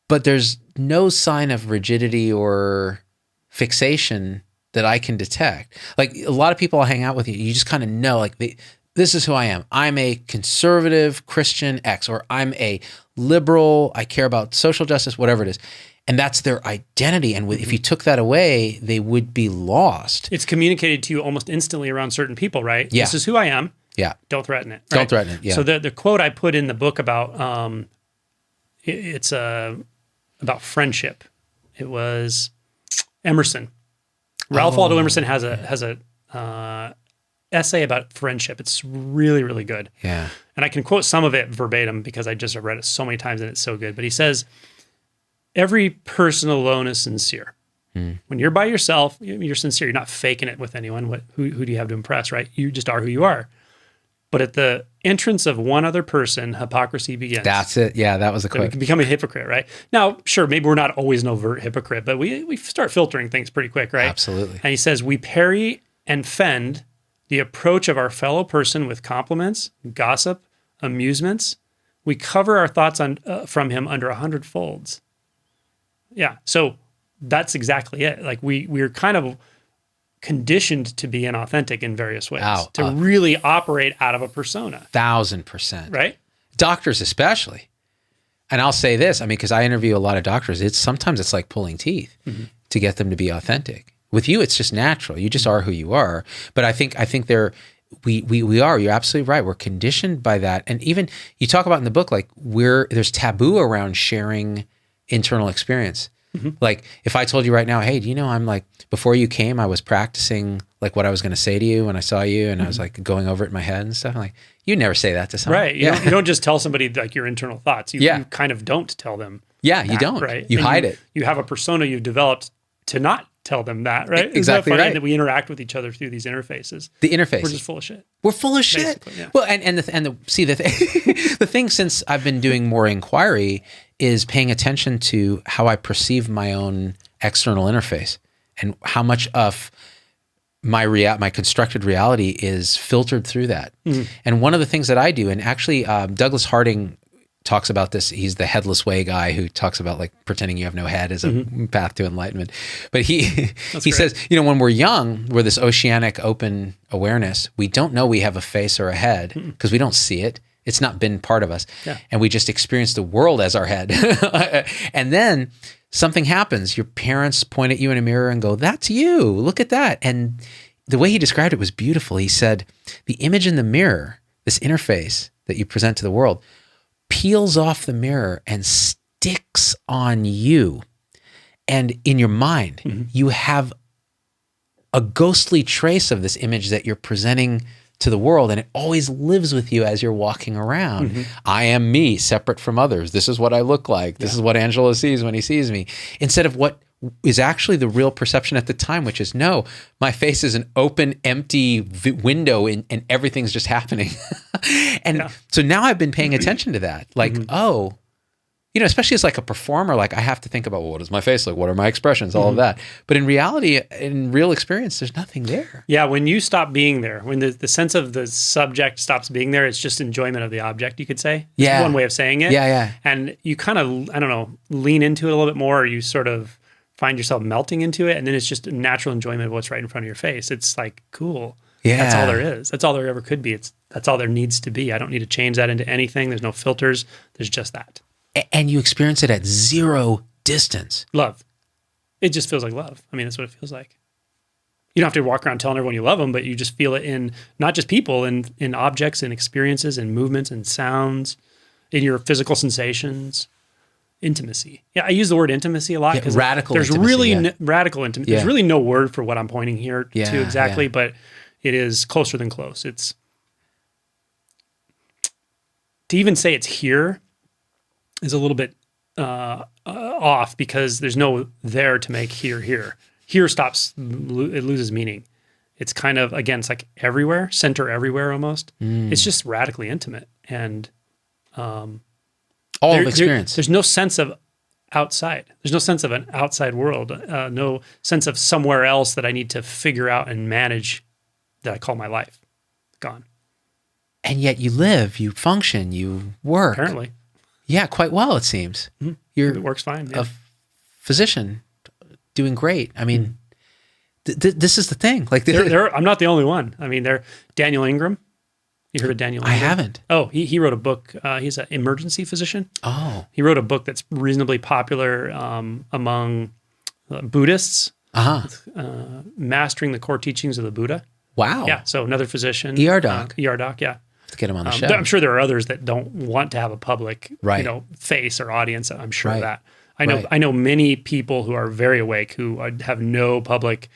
but there's no sign of rigidity or fixation that I can detect. Like, a lot of people I'll hang out with you just kind of know, like, this is who I am. I'm a conservative Christian X, or I'm a liberal, I care about social justice, whatever it is. And that's their identity. And if you took that away, they would be lost. It's communicated to you almost instantly around certain people, right? Yeah. This is who I am. Yeah. Don't threaten it. Right? Don't threaten it. Yeah. So the quote I put in the book about it's about friendship. It was Emerson. Ralph Waldo Emerson has a essay about friendship. It's really, really good. Yeah. And I can quote some of it verbatim because I just have read it so many times and it's so good. But he says, every person alone is sincere. When you're by yourself, you're sincere. You're not faking it with anyone. Who do you have to impress, right? You just are who you are. But at the entrance of one other person, hypocrisy begins. That's it. Yeah, that was the quote. We can become a hypocrite, right? Now, sure, maybe we're not always an overt hypocrite, but we start filtering things pretty quick, right? Absolutely. And he says, we parry and fend the approach of our fellow person with compliments, gossip, amusements. We cover our thoughts from him under 100 folds. Yeah, so that's exactly it. Like we're kind of conditioned to be inauthentic in various ways, to really operate out of a persona. 1,000%. Right? Doctors especially. And I'll say this, I mean, because I interview a lot of doctors, sometimes it's like pulling teeth to get them to be authentic. With you, it's just natural. You just are who you are. But I think we are. You're absolutely right. We're conditioned by that. And even you talk about in the book, like there's taboo around sharing internal experience. Like if I told you right now, hey, do you know I'm like, before you came, I was practicing like what I was going to say to you when I saw you, and I was like going over it in my head and stuff. I'm like, you never say that to someone. Right. You don't just tell somebody like your internal thoughts. You kind of don't tell them. Yeah, you don't. Right. You hide it. You have a persona you've developed to not tell them that, right? Exactly right. That we interact with each other through these interfaces. The interfaces. We're just full of shit. We're full of shit. Yeah. Well, the thing since I've been doing more inquiry is paying attention to how I perceive my own external interface and how much of my constructed reality is filtered through that. And one of the things that I do, and actually Douglas Harding talks about this. He's the headless way guy who talks about like pretending you have no head as a path to enlightenment. But he says, when we're young, we're this oceanic open awareness. We don't know we have a face or a head because we don't see it. It's not been part of us. Yeah. And we just experience the world as our head. And then something happens. Your parents point at you in a mirror and go, that's you. Look at that. And the way he described it was beautiful. He said, the image in the mirror, this interface that you present to the world, peels off the mirror and sticks on you. And in your mind, you have a ghostly trace of this image that you're presenting to the world, and it always lives with you as you're walking around. I am me, separate from others. This is what I look like. This is what Angelo sees when he sees me. Instead of what is actually the real perception at the time, which is, no, my face is an open, empty window and everything's just happening. And so now I've been paying attention to that. Like, oh, especially as like a performer, like I have to think about, well, what does my face look? What are my expressions? All of that. But in reality, in real experience, there's nothing there. Yeah, when you stop being there, when the sense of the subject stops being there, it's just enjoyment of the object, you could say. Yeah. That's one way of saying it. Yeah. And you kind of, I don't know, lean into it a little bit more, or you sort of find yourself melting into it, and then it's just a natural enjoyment of what's right in front of your face. It's like, cool. Yeah. That's all there is. That's all there ever could be. That's all there needs to be. I don't need to change that into anything. There's no filters. There's just that. And you experience it at zero distance. Love. It just feels like love. I mean, that's what it feels like. You don't have to walk around telling everyone you love them, but you just feel it in not just people, in objects and experiences and movements and sounds, in your physical sensations. Intimacy. Yeah, I use the word intimacy a lot because radical there's intimacy, really radical intimacy. Yeah. There's really no word for what I'm pointing here to exactly, yeah. but it is closer than close. It's to even say it's here is a little bit off because there's no there to make here. Here stops, it loses meaning. It's kind of, again, it's like everywhere, center everywhere almost. It's just radically intimate. And All of experience. There's no sense of outside. There's no sense of an outside world, no sense of somewhere else that I need to figure out and manage that I call my life. Gone. And yet you live, you function, you work. Apparently. Yeah, quite well, it seems. You're It works fine. Yeah. a physician doing great. I mean, this is the thing. Like, I'm not the only one. I mean, Daniel Ingram. You heard of Daniel Ingram? I haven't. Oh, he wrote a book. He's an emergency physician. Oh. He wrote a book that's reasonably popular among Buddhists, Mastering the Core Teachings of the Buddha. Wow. Yeah, so another physician. ER doc. ER doc, yeah. Have to get him on the show. I'm sure there are others that don't want to have a public, Right. face or audience. I'm sure of Right. that. Right. I know many people who are very awake who have no public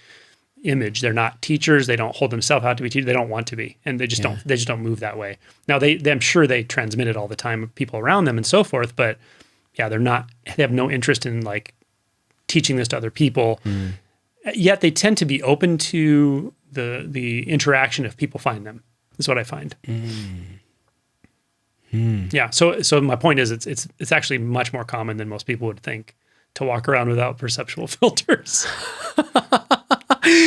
image. They're not teachers. They don't hold themselves out to be teachers. They don't want to be, and they just don't. They just don't move that way. Now, I'm sure they transmit it all the time with people around them and so forth. But yeah, they're not. They have no interest in like teaching this to other people. Yet they tend to be open to the interaction if people find them. Is what I find. Yeah. So my point is, it's actually much more common than most people would think to walk around without perceptual filters.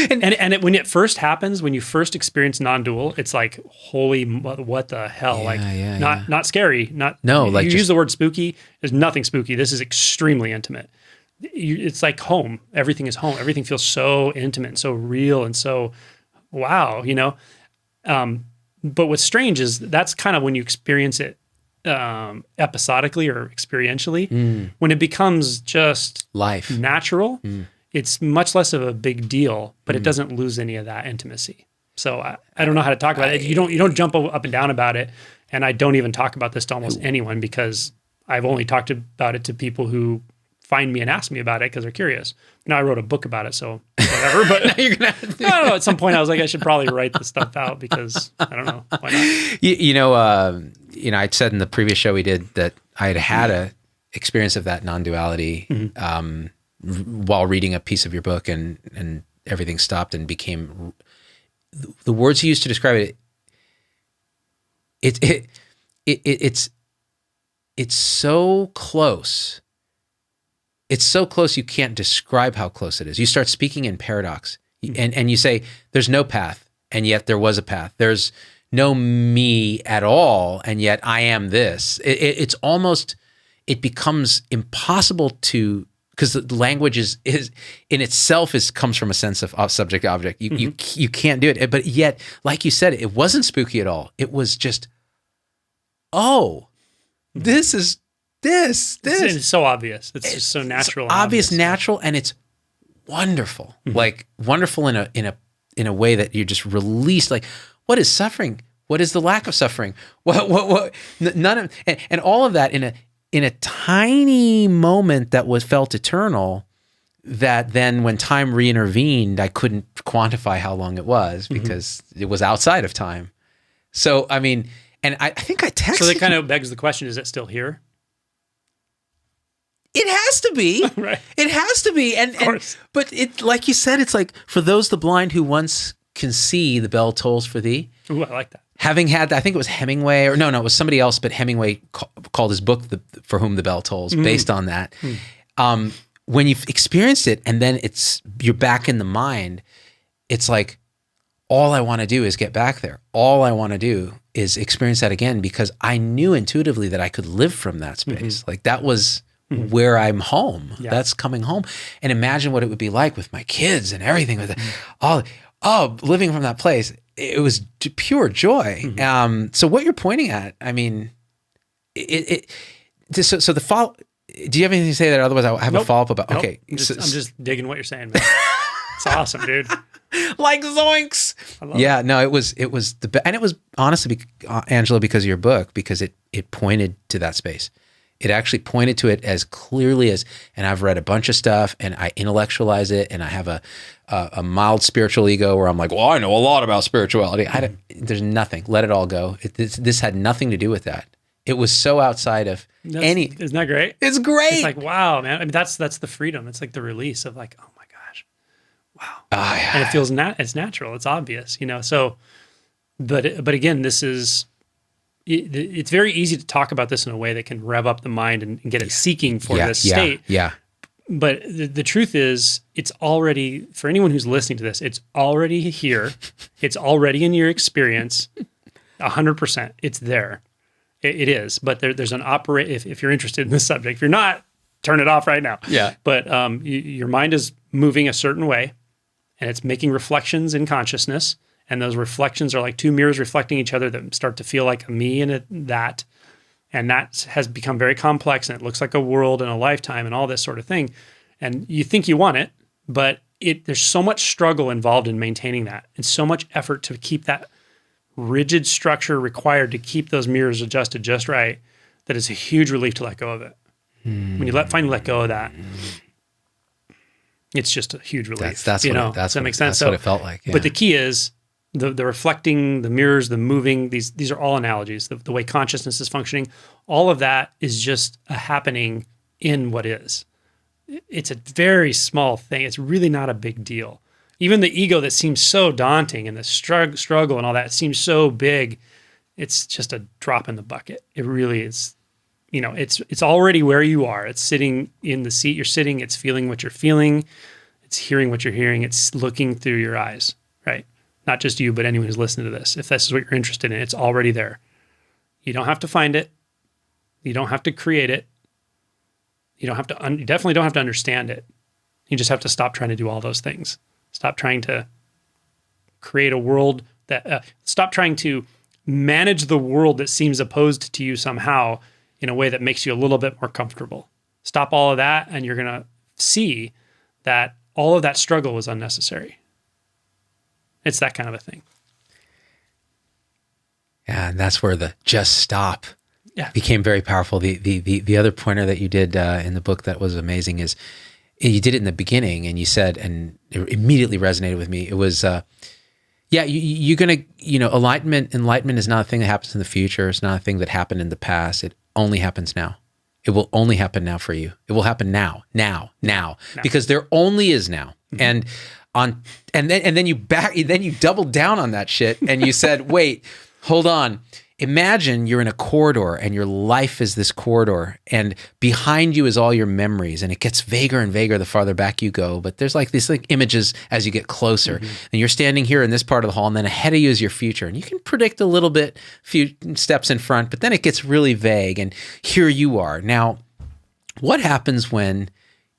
When it first happens, when you first experience non-dual, it's like, holy, what the hell? Not scary. You use the word spooky. There's nothing spooky. This is extremely intimate. It's like home. Everything is home. Everything feels so intimate and so real and so wow, But what's strange is that's kind of when you experience it episodically or experientially. When it becomes just life natural, it's much less of a big deal, but it doesn't lose any of that intimacy. So I don't know how to talk about it. You don't jump up and down about it, and I don't even talk about this to almost anyone because I've only talked about it to people who find me and ask me about it because they're curious. Now I wrote a book about it, so whatever. But you're gonna I don't know. At some point, I was like, I should probably write this stuff out because I don't know why not. I'd said in the previous show we did that I had a experience of that non-duality while reading a piece of your book, and everything stopped and became the words you used to describe it. It's so close. It's so close you can't describe how close it is. You start speaking in paradox, and you say there's no path, and yet there was a path. There's no me at all, and yet I am this. It's almost, it becomes impossible to, because the language is in itself comes from a sense of subject object. You can't do it, but yet, like you said, it wasn't spooky at all. It was just, this is. It's so obvious. It's just so natural. It's obvious, natural, and it's wonderful. Like wonderful in a way that you just release. Like, what is suffering? What is the lack of suffering? What? None of, and all of that in a tiny moment that was felt eternal. That then, when time reintervened, I couldn't quantify how long it was because it was outside of time. So I mean, and I think I texted. So that kind of begs the question: is it still here? It has to be. Right. It has to be. But it, like you said, it's like, for those the blind who once can see, the bell tolls for thee. Ooh, I like that. having had, I think it was Hemingway, or no, it was somebody else, but Hemingway called his book For Whom the Bell Tolls, based on that. When you've experienced it and then you're back in the mind, it's like, all I want to do is get back there. All I want to do is experience that again, because I knew intuitively that I could live from that space. Like that was where I'm home. Yeah. That's coming home. And imagine what it would be like with my kids and everything with living from that place. It was pure joy. So what you're pointing at, I mean, so the follow. Do you have anything to say there? Otherwise, I have a follow up about. Nope. Okay, I'm just digging what you're saying, man. It's awesome, dude. Like zoinks. Yeah, no, it was and it was honestly, Angela, because of your book, because it pointed to that space. It actually pointed to it as clearly as, and I've read a bunch of stuff and I intellectualize it, and I have a mild spiritual ego where I'm like, well, I know a lot about spirituality. There's nothing. Let it all go. This had nothing to do with that. It was so outside of any. Isn't that great? It's great. It's like, wow, man. I mean, that's the freedom. It's like the release of like, oh my gosh, wow. Yeah. And it feels it's natural. It's obvious, So, but again, this is. It's very easy to talk about this in a way that can rev up the mind and get it seeking for this state. Yeah. But the truth is, it's already, for anyone who's listening to this, it's already here. It's already in your experience. 100%. It's there. It is. But there's an if you're interested in this subject. If you're not, turn it off right now. Yeah. But your mind is moving a certain way, and it's making reflections in consciousness. And those reflections are like two mirrors reflecting each other that start to feel like a me and a that. And that has become very complex, and it looks like a world and a lifetime and all this sort of thing. And you think you want it, but there's so much struggle involved in maintaining that, and so much effort to keep that rigid structure required to keep those mirrors adjusted just right, that it's a huge relief to let go of it. When you finally let go of that, it's just a huge relief. Does that make sense? That's what it felt like. Yeah. But the key is, the reflecting, the mirrors, the moving, these are all analogies. The way consciousness is functioning, all of that is just a happening in what is. It's a very small thing. It's really not a big deal. Even the ego that seems so daunting and the struggle and all that seems so big, it's just a drop in the bucket. It really is. It's already where you are. It's sitting in the seat you're sitting. It's feeling what you're feeling. It's hearing what you're hearing. It's looking through your eyes, right? Not just you, but anyone who's listening to this. If this is what you're interested in, it's already there. You don't have to find it. You don't have to create it. You don't have to. You definitely don't have to understand it. You just have to stop trying to do all those things. Stop trying to create a world that. Stop trying to manage the world that seems opposed to you somehow in a way that makes you a little bit more comfortable. Stop all of that, and you're gonna see that all of that struggle was unnecessary. It's that kind of a thing. Yeah, and that's where the just stop became very powerful. The other pointer that you did in the book that was amazing is you did it in the beginning, and you said, and it immediately resonated with me. It was, you're gonna, enlightenment is not a thing that happens in the future. It's not a thing that happened in the past. It only happens now. It will only happen now for you. It will happen now, because there only is now. Mm-hmm. And then you doubled down on that shit, and you said, wait, hold on. Imagine you're in a corridor, and your life is this corridor, and behind you is all your memories, and it gets vaguer and vaguer the farther back you go. But there's like these images as you get closer, and you're standing here in this part of the hall, and then ahead of you is your future, and you can predict a little bit, few steps in front, but then it gets really vague, and here you are. Now, what happens when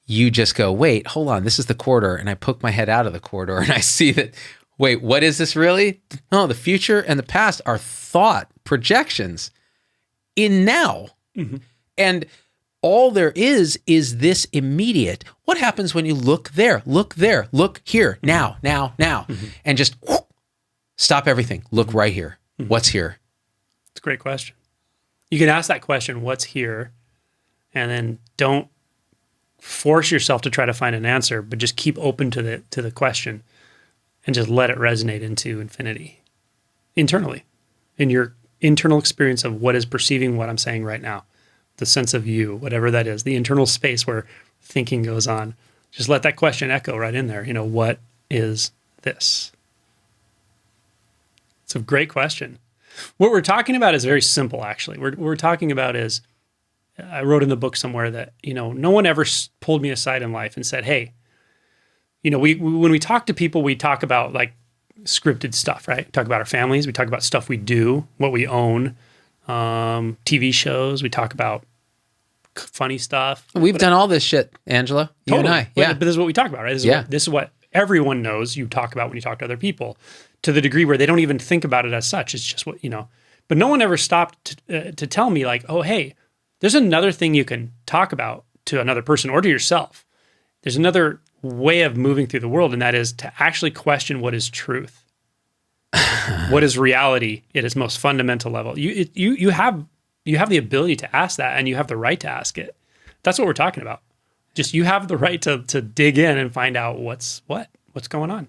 you just go, wait, hold on, this is the corridor, and I poke my head out of the corridor, and I see that, wait, what is this really? No, the future and the past are thought projections in now. Mm-hmm. And all there is this immediate. What happens when you look there, look here, now, and just stop everything, look right here. Mm-hmm. What's here? It's a great question. You can ask that question, what's here, and then don't force yourself to try to find an answer, but just keep open to the question and just let it resonate into infinity internally, in your internal experience of what is perceiving what I'm saying right now, the sense of you, whatever that is, the internal space where thinking goes on. Just let that question echo right in there. What is this? It's a great question. What we're talking about is very simple, actually. What we're talking about is, I wrote in the book somewhere that, no one ever pulled me aside in life and said, hey, we when we talk to people, we talk about like scripted stuff, right? We talk about our families. We talk about stuff we do, what we own, TV shows. We talk about funny stuff. We've done all this shit, Angela. You Totally. and I. Yeah. But this is what we talk about, right? This is what everyone knows you talk about when you talk to other people, to the degree where they don't even think about it as such. It's just what, but no one ever stopped to tell me like, oh, hey, there's another thing you can talk about to another person or to yourself. There's another way of moving through the world, and that is to actually question what is truth. What is reality at its most fundamental level? You have the ability to ask that, and you have the right to ask it. That's what we're talking about. Just you have the right to dig in and find out what's going on,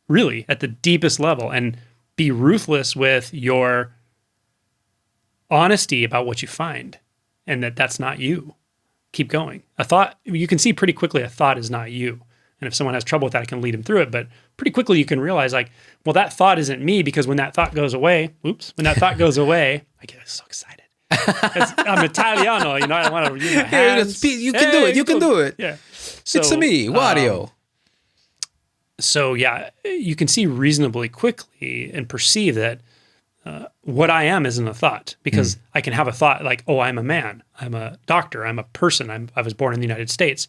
really, at the deepest level, and be ruthless with your honesty about what you find, and that's not you. Keep going. A thought, you can see pretty quickly a thought is not you. And if someone has trouble with that, I can lead them through it. But pretty quickly you can realize like, well, that thought isn't me, because when that thought goes away, I get so excited. I'm Italiano, I want to use my hands. You can do it. You can do it. Yeah. So, It's me, Wario. So yeah, you can see reasonably quickly and perceive that what I am isn't a thought, because I can have a thought like, oh, I'm a man, I'm a doctor, I'm a person, I was born in the United States.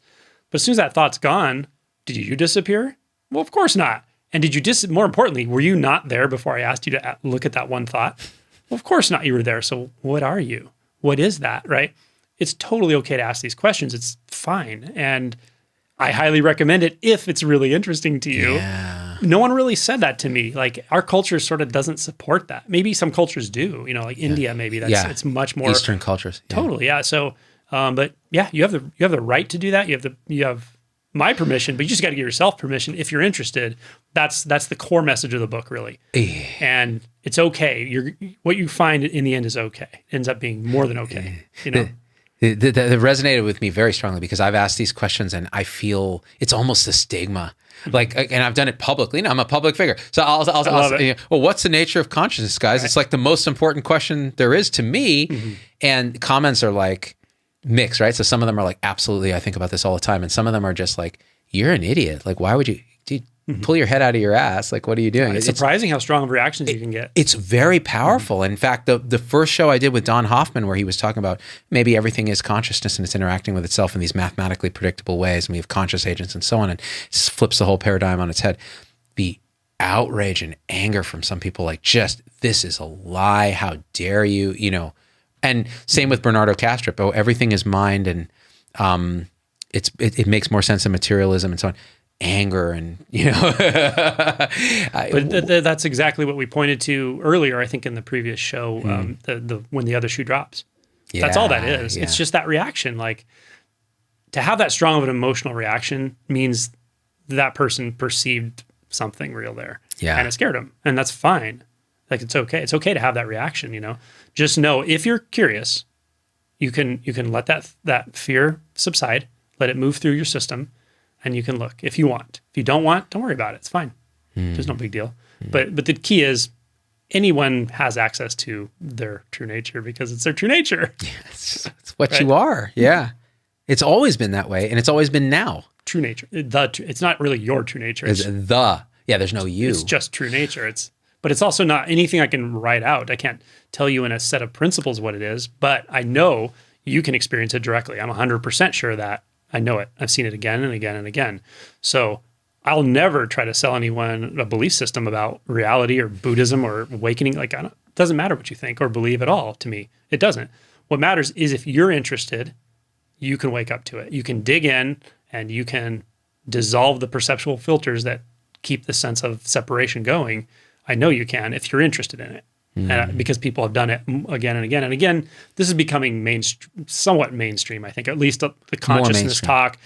But as soon as that thought's gone, did you disappear? Well, of course not. And did you more importantly, were you not there before I asked you to look at that one thought? Well, of course not. You were there. So what are you? What is that, right? It's totally okay to ask these questions. It's fine. And I highly recommend it if it's really interesting to you. Yeah. No one really said that to me. Like our culture sort of doesn't support that. Maybe some cultures do, like India, maybe it's much more Eastern cultures. Yeah. Totally. Yeah. So, but yeah, you have the right to do that. You have my permission, but you just got to give yourself permission if you're interested. That's the core message of the book, really. And it's okay. What you find in the end is okay. It ends up being more than okay. That resonated with me very strongly, because I've asked these questions and I feel it's almost a stigma. Like, and I've done it publicly. I'm a public figure. So I'll say, well, what's the nature of consciousness, guys? Right. It's like the most important question there is to me. Mm-hmm. And comments are like mixed, right? So some of them are like, absolutely, I think about this all the time. And some of them are just like, you're an idiot. Like, why would you, dude, pull your head out of your ass? Like, what are you doing? It's surprising how strong of reactions you can get. It's very powerful. In fact, the first show I did with Don Hoffman, where he was talking about maybe everything is consciousness and it's interacting with itself in these mathematically predictable ways, and we have conscious agents and so on, and it flips the whole paradigm on its head. The outrage and anger from some people, like, just, this is a lie. How dare you? And same with Bernardo Kastrup. Oh, everything is mind, and it makes more sense than materialism and so on. Anger and but that's exactly what we pointed to earlier, I think, in the previous show. The when the other shoe drops, that's all that is. It's just that reaction. Like, to have that strong of an emotional reaction means that person perceived something real there, and it scared them, and that's fine. Like, it's okay. It's okay to have that reaction. Just know, if you're curious, you can let that fear subside, let it move through your system. And you can look if you want. If you don't want, don't worry about it. It's fine. There's no big deal. But the key is, anyone has access to their true nature, because it's their true nature. Yes, it's what you are. Yeah. It's always been that way, and it's always been now. True nature. It's not really your true nature. There's no you. It's just true nature. But it's also not anything I can write out. I can't tell you in a set of principles what it is, but I know you can experience it directly. I'm 100% sure that. I know it. I've seen it again and again and again. So I'll never try to sell anyone a belief system about reality or Buddhism or awakening. Like, it doesn't matter what you think or believe at all to me. It doesn't. What matters is, if you're interested, you can wake up to it. You can dig in, and you can dissolve the perceptual filters that keep the sense of separation going. I know you can, if you're interested in it. Because people have done it again and again and again. This is becoming somewhat mainstream, I think. At least the consciousness talk,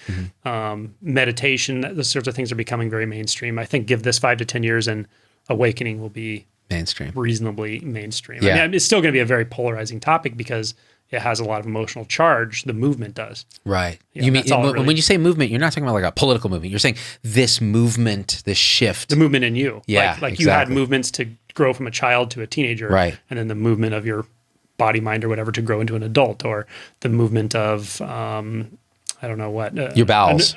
meditation, those sorts of things are becoming very mainstream. I think give this 5 to 10 years, and awakening will be reasonably mainstream. Yeah. I mean, it's still going to be a very polarizing topic, because it has a lot of emotional charge. The movement does. Right. You mean, when you say movement, you're not talking about like a political movement. You're saying this movement, this shift. The movement in you. Yeah, Like exactly. You had movements to grow from a child to a teenager, Right. and then the movement of your body, mind, or whatever to grow into an adult, or the movement of I don't know what Your bowels.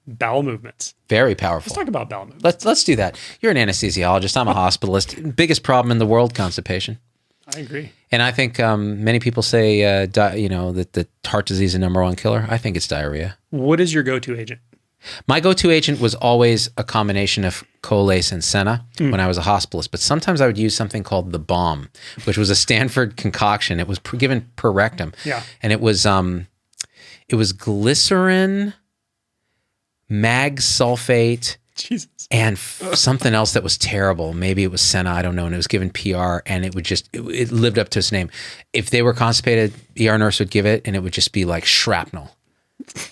bowel movements. Very Let's powerful. talk about bowel movements. Let's do that. You're an anesthesiologist. I'm a hospitalist. Biggest problem in the world, constipation. I agree. And I think many people say, that the heart disease is the number one killer. I think it's diarrhea. What is your go-to agent? My go-to agent was always a combination of Colace and Senna when I was a hospitalist, but sometimes I would use something called the Bomb, which was a Stanford concoction. It was given per rectum. Yeah. And it was glycerin, mag sulfate, Jesus. and something else that was terrible. Maybe it was Senna, I don't know. And it was given PR, and it would just, it lived up to its name. If they were constipated, ER nurse would give it, and it would just be like shrapnel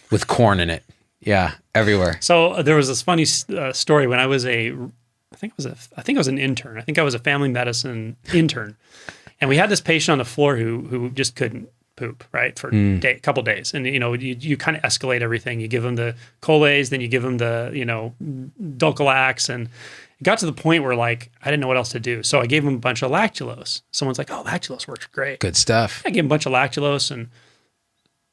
with corn in it. Yeah, everywhere. So there was this funny story when I was I think I was an intern. I think I was a family medicine intern, and we had this patient on the floor who just couldn't poop, right, for a couple days. And you kind of escalate everything. You give them the Colace, then you give them the Dulcolax, and it got to the point where like I didn't know what else to do. So I gave them a bunch of lactulose. Someone's like, "Oh, lactulose works great." Good stuff. I gave them a bunch of lactulose, and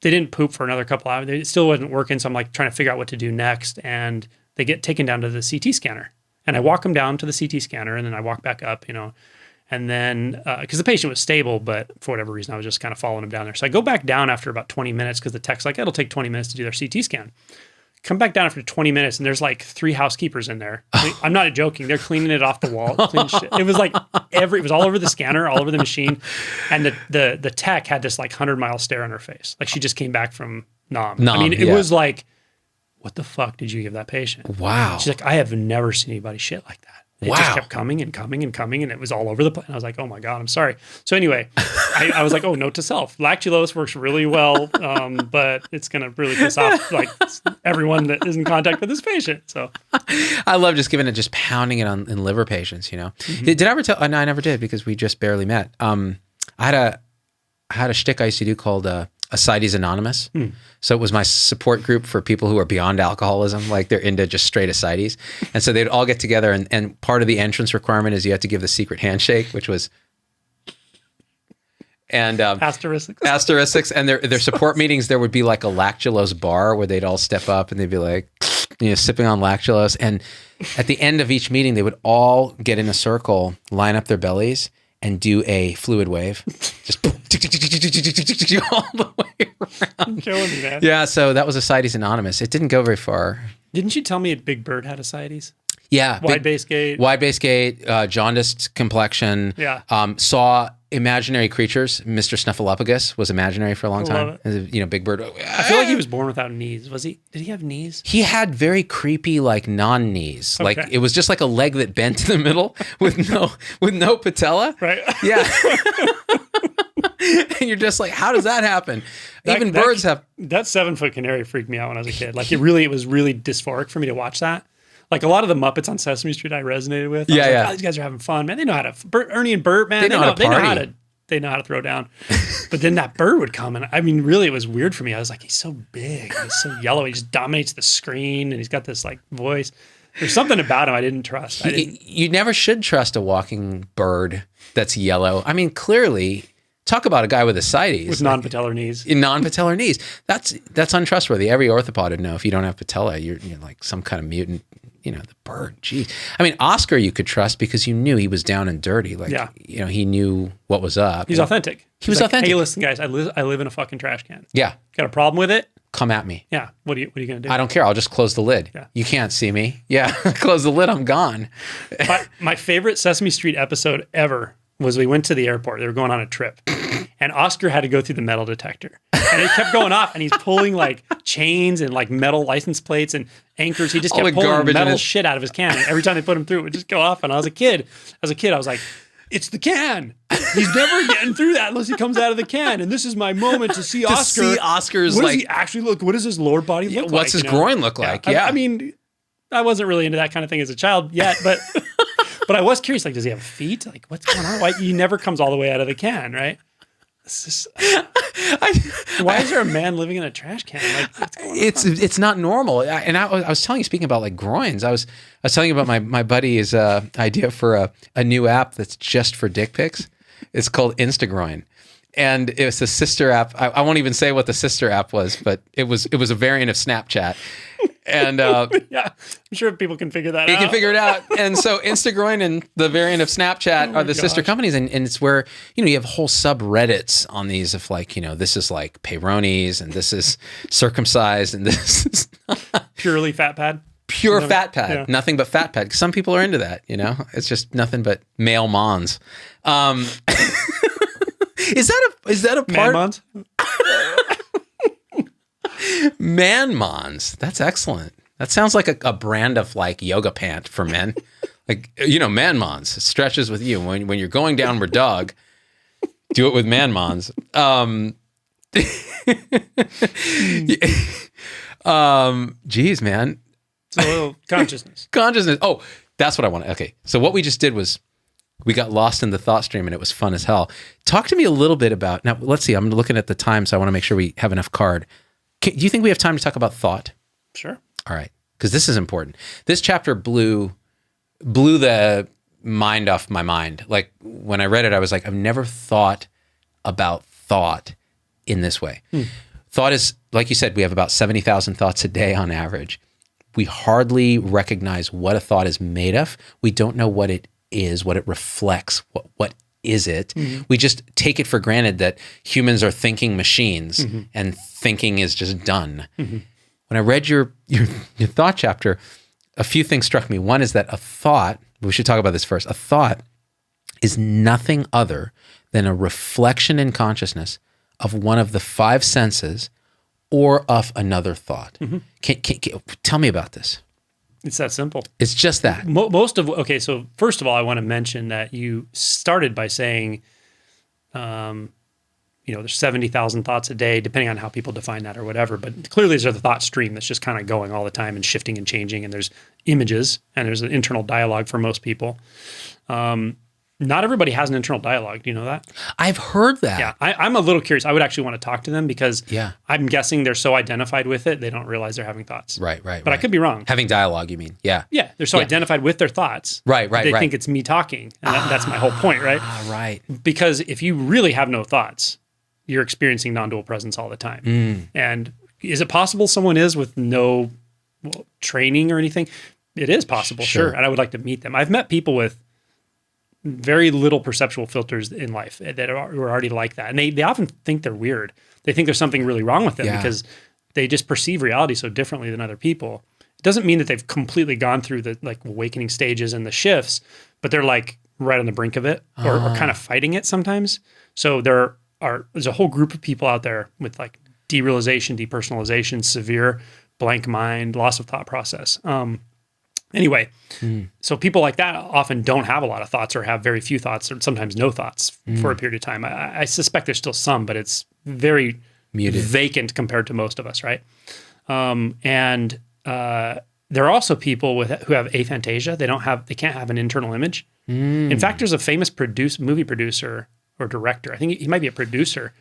they didn't poop for another couple hours. It still wasn't working. So I'm like trying to figure out what to do next. And they get taken down to the CT scanner. And I walk them down to the CT scanner, and then I walk back up, and then because the patient was stable, but for whatever reason, I was just kind of following him down there. So I go back down after about 20 minutes because the tech's like, it'll take 20 minutes to do their CT scan. Come back down after 20 minutes, and there's like 3 housekeepers in there. I'm not joking. They're cleaning it off the wall. Cleaning shit. It was like it was all over the scanner, all over the machine. And the tech had this like 100-mile stare on her face. Like she just came back from Nam. I mean, it was like, what the fuck did you give that patient? Wow. She's like, I have never seen anybody shit like that. It just kept coming and coming and coming, and it was all over the place. And I was like, oh my God, I'm sorry. So anyway, I was like, oh, note to self. Lactulose works really well, but it's going to really piss off like everyone that is in contact with this patient. So I love just pounding it in liver patients, Did I ever tell? No, I never did because we just barely met. I had a shtick I used to do called Ascites Anonymous. So it was my support group for people who are beyond alcoholism, like they're into just straight ascites. And so they'd all get together, and part of the entrance requirement is you have to give the secret handshake, which was asterisks. And their support meetings, there would be like a lactulose bar where they'd all step up and they'd be like, sipping on lactulose. And at the end of each meeting, they would all get in a circle, line up their bellies, and do a fluid wave, just all the way around. you're killing me, man. Yeah, so that was Ascites Anonymous. It didn't go very far. Didn't you tell me Big Bird had ascites? Yeah, Wide base gate. wide base gate, jaundiced complexion. Yeah. Saw imaginary creatures. Mr. Snuffleupagus was imaginary for a long time. Big Bird. I feel like he was born without knees. Was he? Did he have knees? He had very creepy, like non-knees. Okay. Like it was just like a leg that bent in the middle with no patella. Right. Yeah. And you're just like, how does that happen? Even birds have. That 7-foot canary freaked me out when I was a kid. Like it was really dysphoric for me to watch that. Like a lot of the Muppets on Sesame Street, I resonated with. I was like, oh, these guys are having fun, man. They know how to. Ernie and Bert, man. They know how to party. They know how to throw down. But then that bird would come, and I mean, really, it was weird for me. I was like, he's so big, he's so yellow, he just dominates the screen, and he's got this like voice. There's something about him I didn't trust. You never should trust a walking bird that's yellow. I mean, clearly. Talk about a guy with ascites. With non-patellar knees. In non-patellar knees. That's untrustworthy. Every orthopod would know if you don't have patella, you're like some kind of mutant, the bird. Geez. I mean, Oscar you could trust because you knew he was down and dirty. Like, he knew what was up. He's authentic. He was like, authentic. Hey, listen, guys, I live in a fucking trash can. Yeah. Got a problem with it? Come at me. Yeah. What are you going to do? I don't care. I'll just close the lid. Yeah. You can't see me. Yeah. Close the lid. I'm gone. My favorite Sesame Street episode ever was we went to the airport. They were going on a trip. And Oscar had to go through the metal detector. And it kept going off. And he's pulling like chains and like metal license plates and anchors. He just kept pulling metal shit out of his can. And every time they put him through, it would just go off. And I was a kid, I was like, it's the can. He's never getting through that unless he comes out of the can. And this is my moment to see Oscar. To see Oscar's what does he actually look? What does his lower body look like? What's his groin look like? Yeah. I mean, I wasn't really into that kind of thing as a child yet, but but I was curious. Like, does he have feet? Like, what's going on? Why he never comes all the way out of the can, right? This is- why is there a man living in a trash can? Like, what's going on? It's not normal. I was telling you, speaking about like groins, I was telling you about my buddy's idea for a new app that's just for dick pics. It's called Instagroin. And it's a sister app. I won't even say what the sister app was, but it was a variant of Snapchat. And Yeah, I'm sure people can figure that you out. can figure it out. And so Instagroin and the variant of Snapchat are the sister gosh. companies. And it's where, you have whole subreddits on these of like, this is like peyronie's and this is circumcised and this is Purely fat pad. pure fat pad, yeah. nothing but fat pad. 'Cause some people are into that, It's just nothing but male mons. Is that a part? Man mons? Man mons. That's excellent. That sounds like a brand of like yoga pant for men. Like, man mons. It stretches with you. When you're going downward dog, do it with man mons. Geez, man. It's a little consciousness. Consciousness. Oh, that's what I want. Okay. So what we just did was we got lost in the thought stream and it was fun as hell. Talk to me a little bit about, now let's see, I'm looking at the time, so I want to make sure we have enough card. Do you think we have time to talk about thought? Sure. All right. Because this is important. This chapter blew the mind off my mind. Like when I read it, I was like, I've never thought about thought in this way. Thought is, like you said, we have about 70,000 thoughts a day on average. We hardly recognize what a thought is made of. We don't know what it is, what it reflects, what is it. Mm-hmm. We just take it for granted that humans are thinking machines and thinking is just done. Mm-hmm. When I read your thought chapter, a few things struck me. One is that a thought, we should talk about this first, a thought is nothing other than a reflection in consciousness of one of the five senses or of another thought. Mm-hmm. Can tell me about this. It's that simple. It's just that. Okay, so first of all, I want to mention that you started by saying, there's 70,000 thoughts a day, depending on how people define that or whatever. But clearly there's a thought stream that's just kind of going all the time and shifting and changing. And there's images and there's an internal dialogue for most people. Not everybody has an internal dialogue. Do you know that? I've heard that. Yeah, I'm a little curious. I would actually want to talk to them because Yeah. I'm guessing they're so identified with it, they don't realize they're having thoughts. Right. But I could be wrong. Having dialogue, you mean? Yeah. Yeah, they're so identified with their thoughts. Right. They think it's me talking. And that's my whole point, right? Right. Because if you really have no thoughts, you're experiencing non-dual presence all the time. And is it possible someone is with no training or anything? It is possible, sure. And I would like to meet them. I've met people with very little perceptual filters in life that are already like that. And they often think they're weird. They think there's something really wrong with them because they just perceive reality so differently than other people. It doesn't mean that they've completely gone through the like awakening stages and the shifts, but they're like right on the brink of it or kind of fighting it sometimes. So there's a whole group of people out there with like derealization, depersonalization, severe blank mind, loss of thought process. Anyway, so people like that often don't have a lot of thoughts or have very few thoughts or sometimes no thoughts for a period of time. I suspect there's still some, but it's very muted, vacant compared to most of us, right? And there are also people who have aphantasia. They can't have an internal image. In fact, there's a famous movie producer or director, I think he might be a producer,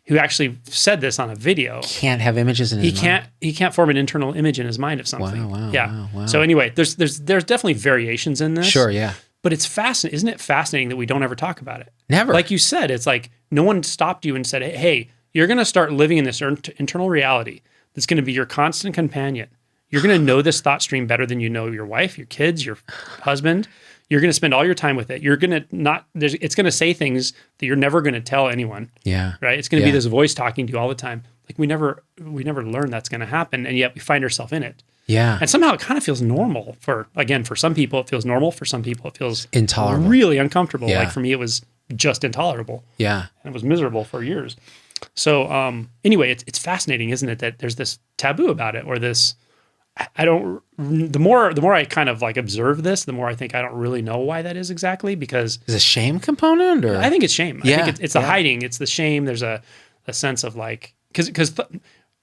who actually said this on a video. Can't have images in his mind. He can't form an internal image in his mind of something. Wow. So anyway, there's definitely variations in this. Sure, yeah. But it's fascinating. Isn't it fascinating that we don't ever talk about it? Never. Like you said, it's like no one stopped you and said, hey, you're going to start living in this internal reality that's going to be your constant companion. You're going to know this thought stream better than you know your wife, your kids, your husband. You're going to spend all your time with it. You're going to it's going to say things that you're never going to tell anyone. Yeah. Right. It's going to be this voice talking to you all the time. Like we never learn that's going to happen. And yet we find ourselves in it. Yeah. And somehow it kind of feels normal for some people it feels normal. For some people it feels intolerable, really uncomfortable. Yeah. Like for me, it was just intolerable. Yeah. And it was miserable for years. So anyway, it's fascinating, isn't it? That there's this taboo about it or this, the more I kind of like observe this, the more I think I don't really know why that is exactly, because is a shame component or I think it's shame. Yeah. I think it's the hiding. It's the shame. There's a sense of like, because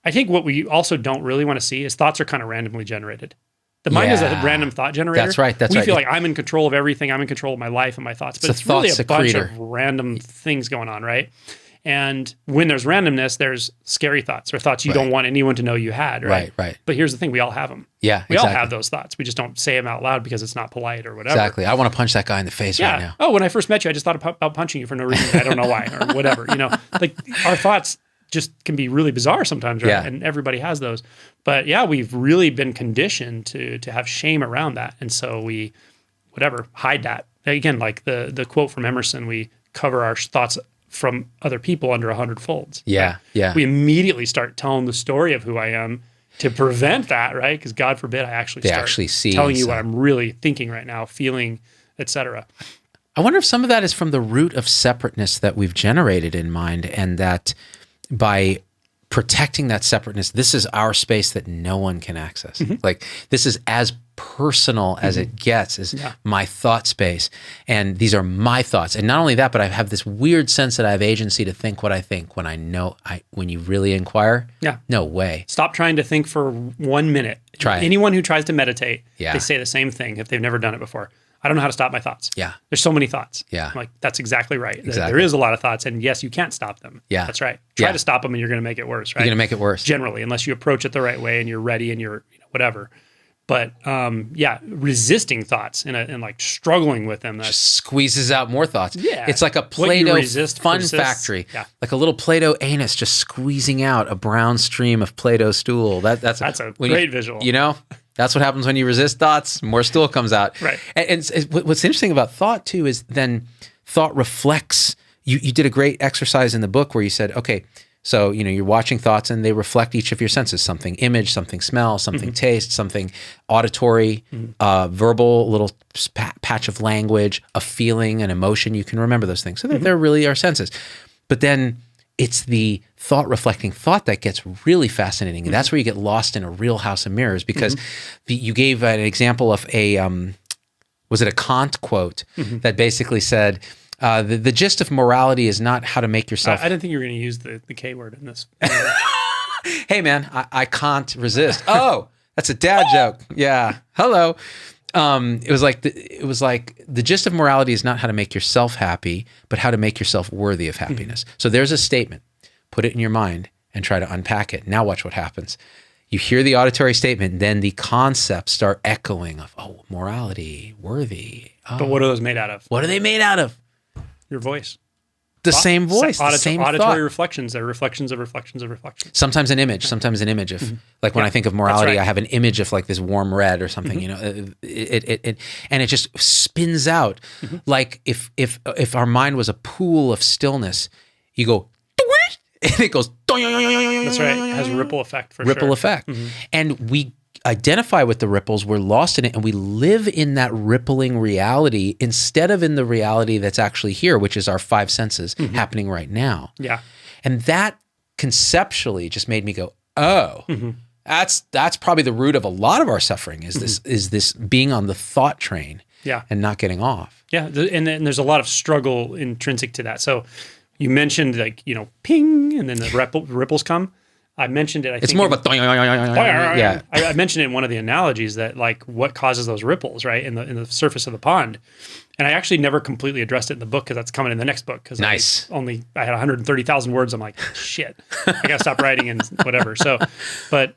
I think what we also don't really want to see is thoughts are kind of randomly generated. The mind is a random thought generator. That's right. We feel like I'm in control of everything. I'm in control of my life and my thoughts, but it's really a bunch of random things going on, right? And when there's randomness, there's scary thoughts or thoughts you don't want anyone to know you had, right? Right. But here's the thing, we all have them. Yeah, We all have those thoughts. We just don't say them out loud because it's not polite or whatever. Exactly. I want to punch that guy in the face right now. Oh, when I first met you, I just thought about punching you for no reason. I don't know why or whatever. Like our thoughts just can be really bizarre sometimes, right? Yeah. And everybody has those. But yeah, we've really been conditioned to have shame around that. And so we, hide that. Again, like the quote from Emerson, we cover our thoughts from other people under 100 folds. Yeah, right? yeah. We immediately start telling the story of who I am to prevent that, right? Because God forbid I actually start see telling you what I'm really thinking right now, feeling, etc. I wonder if some of that is from the root of separateness that we've generated in mind, and that by protecting that separateness, this is our space that no one can access. Like this is as personal as it gets, is my thought space. And these are my thoughts. And not only that, but I have this weird sense that I have agency to think what I think when when you really inquire. Yeah. No way. Stop trying to think for 1 minute. Try it. Anyone who tries to meditate, Yeah. they say the same thing if they've never done it before. I don't know how to stop my thoughts. Yeah. There's so many thoughts. Yeah. I'm like, that's exactly right. Exactly. There is a lot of thoughts. And yes, you can't stop them. Yeah. That's right. Try Yeah. to stop them and you're going to make it worse, right? You're going to make it worse. Generally, unless you approach it the right way and you're ready and you're whatever. But resisting thoughts and like struggling with them. That's Squeezes out more thoughts. Yeah. It's like a What you Play-Doh resist fun persists. factory. Yeah. Like a little Play-Doh anus just squeezing out a brown stream of Play-Doh stool. That's a when great visual. That's what happens when you resist thoughts. More stool comes out. Right. And what's interesting about thought too is then thought reflects. You did a great exercise in the book where you said, okay, so, you're watching thoughts and they reflect each of your senses, something image, something smell, something taste, something auditory, verbal, a little patch of language, a feeling, an emotion. You can remember those things. So they're really our senses. But then it's the thought reflecting thought that gets really fascinating. And that's where you get lost in a real house of mirrors, because you gave an example of was it a Kant quote that basically said, the gist of morality is not how to make yourself. I didn't think you were going to use the K word in this. Hey man, I can't resist. Oh, that's a dad joke. Yeah. Hello. It was like the gist of morality is not how to make yourself happy, but how to make yourself worthy of happiness. So there's a statement. Put it in your mind and try to unpack it. Now watch what happens. You hear the auditory statement, then the concepts start echoing of, morality, worthy. Oh, But what are those made out of? what are they made out of? Your voice. The same voice, the same auditory thought. reflections. They're reflections of reflections of reflections. Sometimes an image of like when I think of morality, right. I have an image of like this warm red or something, it and it just spins out. Like if our mind was a pool of stillness, you go, and it goes, That's right. It has a ripple effect for ripple sure. effect. And we identify with the ripples, we're lost in it, and we live in that rippling reality instead of in the reality that's actually here, which is our five senses happening right now. Yeah. And that conceptually just made me go, that's probably the root of a lot of our suffering is this being on the thought train and not getting off. Yeah. And then there's a lot of struggle intrinsic to that. So you mentioned ping, and then the ripples come. I mentioned it. I think It's more of a yeah. I mentioned it in one of the analogies that like what causes those ripples, right, in the surface of the pond. And I actually never completely addressed it in the book because that's coming in the next book. Because Nice. I had 130,000 words. I'm like, shit, I gotta stop writing and whatever. So, but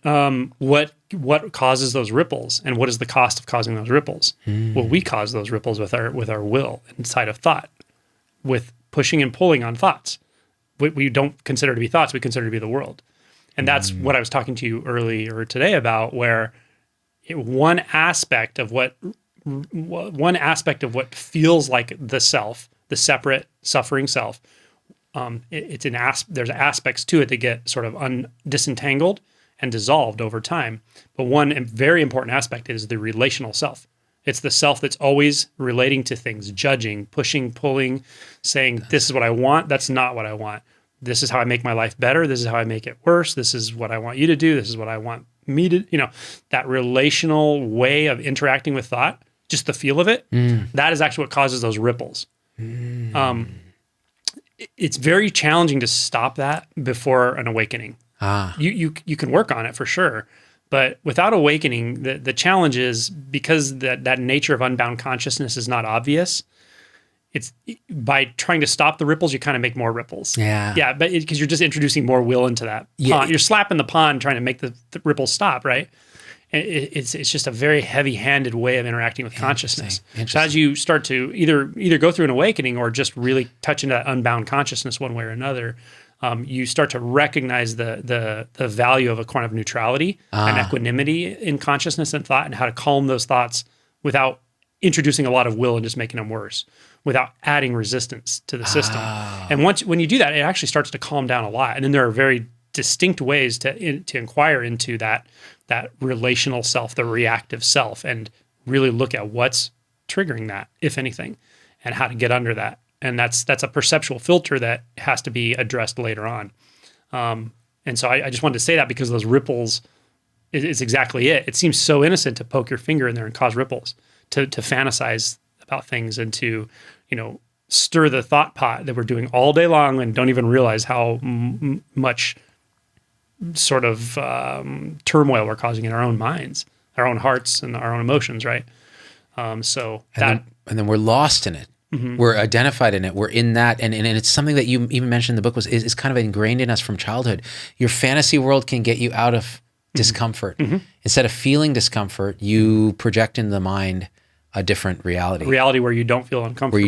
what causes those ripples, and what is the cost of causing those ripples? Well, we cause those ripples with our will inside of thought, with pushing and pulling on thoughts. We don't consider to be thoughts. We consider to be the world. And that's what I was talking to you earlier today about, where one aspect of what feels like the self, the separate suffering self, there's aspects to it that get sort of disentangled and dissolved over time. But one very important aspect is the relational self. It's the self that's always relating to things, judging, pushing, pulling, saying, this is what I want, that's not what I want. This is how I make my life better. This is how I make it worse. This is what I want you to do. This is what I want me to, that relational way of interacting with thought, just the feel of it, that is actually what causes those ripples. It's very challenging to stop that before an awakening. You can work on it for sure, but without awakening, the challenge is because that nature of unbound consciousness is not obvious. it's by trying to stop the ripples, you kind of make more ripples. Yeah. Yeah, but because you're just introducing more will into that pond. Yeah. You're slapping the pond trying to make the ripples stop, right? And it's just a very heavy-handed way of interacting with consciousness. So as you start to either go through an awakening or just really touch into that unbound consciousness one way or another, you start to recognize the value of a kind of neutrality and equanimity in consciousness and thought, and how to calm those thoughts without introducing a lot of will and just making them worse, without adding resistance to the system. And when you do that, it actually starts to calm down a lot. And then there are very distinct ways to inquire into that relational self, the reactive self, and really look at what's triggering that, if anything, and how to get under that. And that's a perceptual filter that has to be addressed later on. And so I just wanted to say that because those ripples is exactly it. It seems so innocent to poke your finger in there and cause ripples, to fantasize about things and to, stir the thought pot that we're doing all day long and don't even realize how much sort of turmoil we're causing in our own minds, our own hearts, and our own emotions, right? And then we're lost in it. Mm-hmm. We're identified in it. We're in that, and it's something that you even mentioned in the book is kind of ingrained in us from childhood. Your fantasy world can get you out of discomfort. Mm-hmm. Instead of feeling discomfort, you project into the mind a different reality. A reality where you don't feel uncomfortable.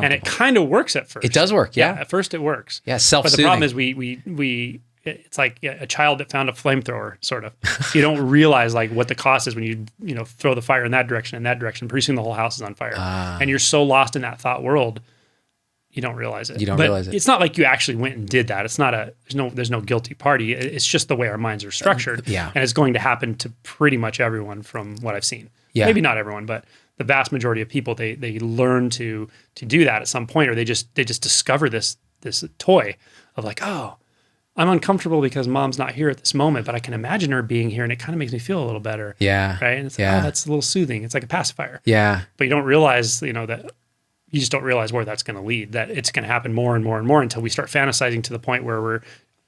And it kind of works at first. It does work, yeah. At first it works. Yeah, self-soothing. But the problem is we it's like a child that found a flamethrower, sort of. You don't realize like what the cost is when you throw the fire in that direction, Pretty soon the whole house is on fire. And you're so lost in that thought world, you don't realize it. It's not like you actually went and did that. It's not there's no guilty party. It's just the way our minds are structured. Yeah. And it's going to happen to pretty much everyone from what I've seen. Yeah. Maybe not everyone, but the vast majority of people, they learn to do that at some point, or they just discover this toy of like, oh, I'm uncomfortable because mom's not here at this moment, but I can imagine her being here and it kind of makes me feel a little better. Yeah. Right. And it's like, oh, that's a little soothing. It's like a pacifier. Yeah. But you don't realize, that you just don't realize where that's going to lead, that it's going to happen more and more and more until we start fantasizing to the point where we're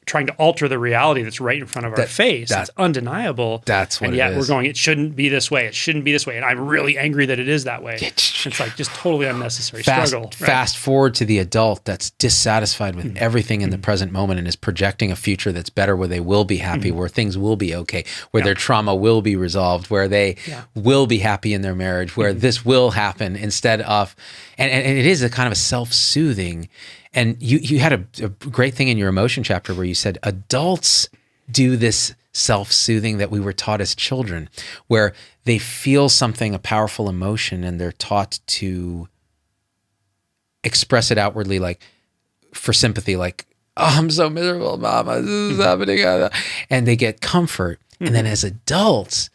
trying to alter the reality that's right in front of our face. It's undeniable. That's what it is. And yet we're going, it shouldn't be this way. It shouldn't be this way. And I'm really angry that it is that way. It's like just totally unnecessary struggle. Right? Fast forward to the adult that's dissatisfied with everything in the present moment and is projecting a future that's better, where they will be happy, where things will be okay, where their trauma will be resolved, where they will be happy in their marriage, where this will happen instead of, and it is a kind of a self-soothing. And you had a great thing in your emotion chapter where you said adults do this self-soothing that we were taught as children, where they feel something, a powerful emotion, and they're taught to express it outwardly, like for sympathy, like, oh, I'm so miserable, mama, this is happening. And they get comfort. And then as adults,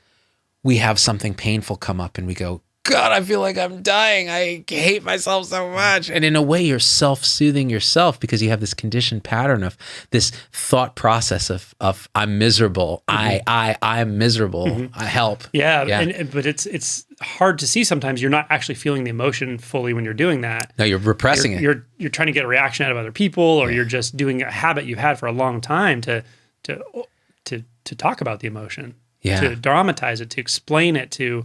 we have something painful come up and we go, God, I feel like I'm dying. I hate myself so much. And in a way, you're self-soothing yourself because you have this conditioned pattern of this thought process of I'm miserable. I'm miserable. I help. Yeah. But it's hard to see sometimes. You're not actually feeling the emotion fully when you're doing that. No, you're repressing it. You're trying to get a reaction out of other people, or you're just doing a habit you've had for a long time to talk about the emotion, to dramatize it, to explain it, to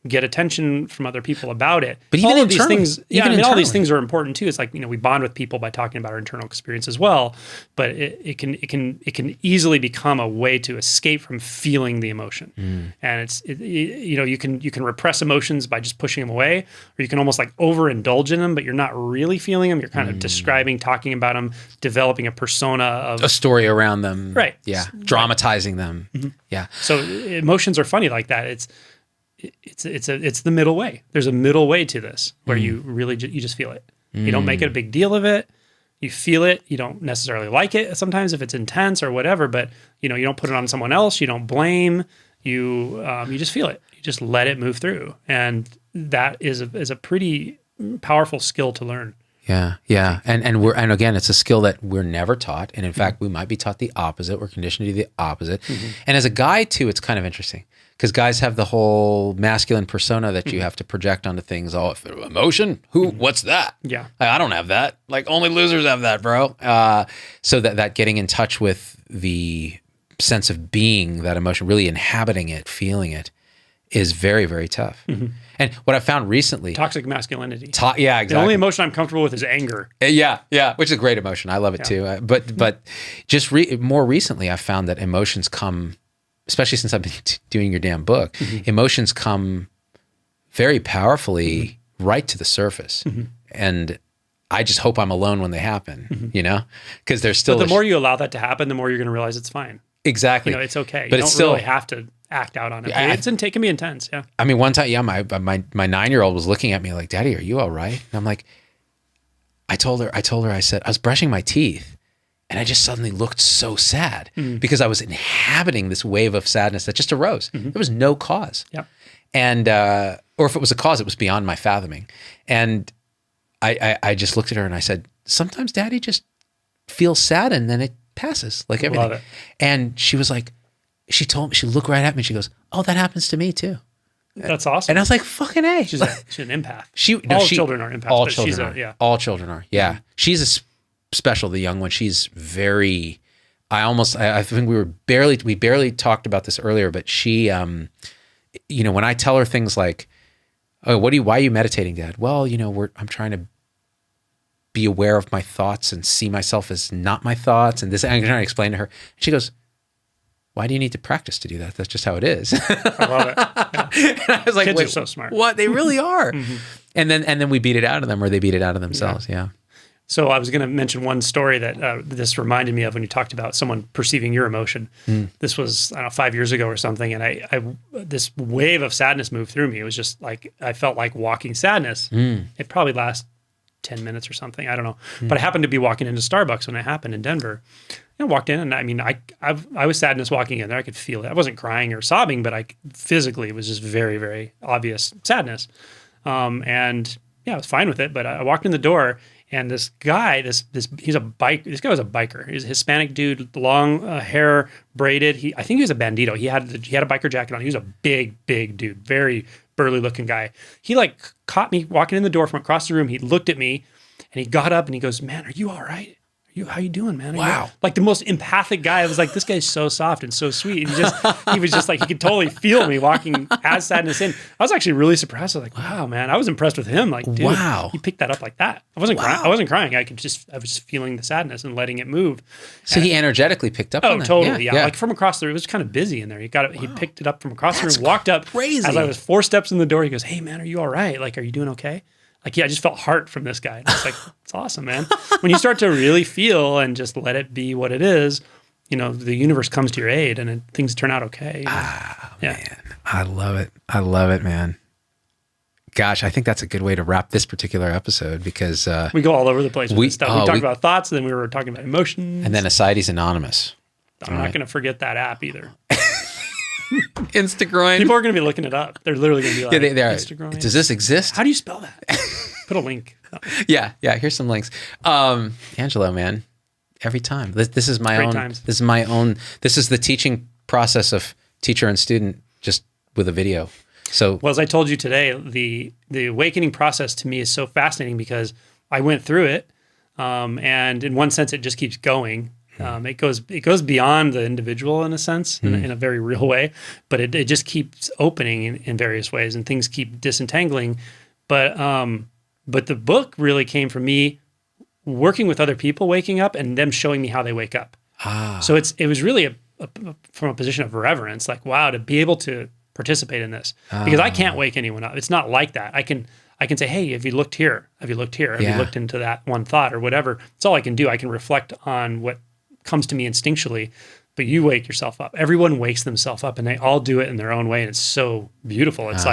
get attention from other people about it. But even all of these internally, things, all these things are important too. It's like, we bond with people by talking about our internal experience as well, but it can easily become a way to escape from feeling the emotion. And you can repress emotions by just pushing them away, or you can almost like overindulge in them, but you're not really feeling them. You're kind of describing, talking about them, developing a persona of a story around them. Right. Yeah. Dramatizing them. Yeah. So emotions are funny like that. It's the middle way. There's a middle way to this where you really you just feel it. You don't make it a big deal of it. You feel it. You don't necessarily like it sometimes if it's intense or whatever, but you don't put it on someone else. You don't blame. You just feel it. You just let it move through, and that is a pretty powerful skill to learn. Yeah. And again, it's a skill that we're never taught. And in fact, we might be taught the opposite. We're conditioned to do the opposite. And as a guy too, it's kind of interesting because guys have the whole masculine persona that you have to project onto things. Oh, emotion? What's that? Yeah. I don't have that. Like only losers have that, bro. So that getting in touch with the sense of being that emotion, really inhabiting it, feeling it, is very, very tough. And what I found recently, Toxic masculinity. yeah, The exactly. only emotion I'm comfortable with is anger. Yeah, which is a great emotion. I love it too. But just more recently, I found that emotions come, especially since I've been doing your damn book, emotions come very powerfully right to the surface. And I just hope I'm alone when they happen, you know, because there's still But the more you allow that to happen, the more you're going to realize it's fine. exactly. You know, it's okay. But You it's don't still really have to act out on it. It can be intense. Yeah. I mean, one time, my 9-year-old was looking at me like, "Daddy, are you all right?" And I'm like, I told her, I said, I was brushing my teeth and I just suddenly looked so sad because I was inhabiting this wave of sadness that just arose. There was no cause. Yep. And, or if it was a cause, it was beyond my fathoming. And I just looked at her and I said, sometimes Daddy just feels sad and then it passes like everything. Love it. And she was like, she looked right at me and she goes, "Oh, that happens to me too." That's awesome. And I was like, "Fucking A." She's an empath. All children are empaths. All but children she's are. yeah. All children are. Yeah. She's special, the young one. She's very. I think we barely talked about this earlier, but she, you know, when I tell her things like, "Oh, why are you meditating, Dad?" "Well, you know, I'm trying to be aware of my thoughts and see myself as not my thoughts." And this, I'm trying to explain to her. She goes, "Why do you need to practice to do that? That's just how it is." I love it. Yeah. And I was like, Kids "Wait, are so smart." What? They really are. And then we beat it out of them, or they beat it out of themselves. Yeah. So I was going to mention one story that this reminded me of when you talked about someone perceiving your emotion. This was, I don't know, 5 years ago or something. And I this wave of sadness moved through me. It was just like, I felt like walking sadness. It probably lasts 10 minutes or something. I don't know. But I happened to be walking into Starbucks when it happened in Denver. I walked in and I mean, I was sadness walking in there. I could feel it. I wasn't crying or sobbing, but physically it was just very, very obvious sadness. And yeah, I was fine with it. But I walked in the door and this guy, this guy was a biker. He's a Hispanic dude, long hair braided. I think he was a bandito. He had a biker jacket on. He was a big, big dude, very burly looking guy. He like caught me walking in the door from across the room. He looked at me and he got up and he goes, "Man, are you all right? How you doing, man?" Wow. Like the most empathic guy. I was like, this guy's so soft and so sweet. And he was just like, he could totally feel me walking as sadness in. I was actually really surprised. I was like, wow, man, I was impressed with him. Like, dude, wow, he picked that up like that. I wasn't crying. I wasn't crying. I was just feeling the sadness and letting it move. So he energetically picked up on that. Totally. Yeah. Like from across the room, it was kind of busy in there. He picked it up from across the room, walked up. Crazy. As I was 4 steps in the door, he goes, "Hey man, are you all right? Like, are you doing okay?" Like, yeah, I just felt heart from this guy. And I was like, it's awesome, man. When you start to really feel and just let it be what it is, you know, the universe comes to your aid and things turn out okay. You know? Man, I love it. I love it, man. Gosh, I think that's a good way to wrap this particular episode because we go all over the place with this stuff. We talked about thoughts, and then we were talking about emotions. And then Ascites Anonymous. I'm not going to forget that app either. Instagram. People are going to be looking it up. They're literally going to be like, they are. Instagram. Does this exist? How do you spell that? Put a link. Yeah. Here's some links. Angelo, man, every time. This is my own. Times. This is my own. This is the teaching process of teacher and student, just with a video. So, well, as I told you today, the awakening process to me is so fascinating because I went through it, and in one sense, it just keeps going. It goes beyond the individual in a sense, in a very real way, but it just keeps opening in various ways, and things keep disentangling. But the book really came from me working with other people, waking up, and them showing me how they wake up. So it was really from a position of reverence, like, wow, to be able to participate in this, because I can't wake anyone up. It's not like that. I can say, "Hey, have you looked here? Have you looked here? Have you looked into that one thought or whatever?" It's all I can do. I can reflect on what comes to me instinctually, but you wake yourself up. Everyone wakes themselves up and they all do it in their own way. And it's so beautiful. It's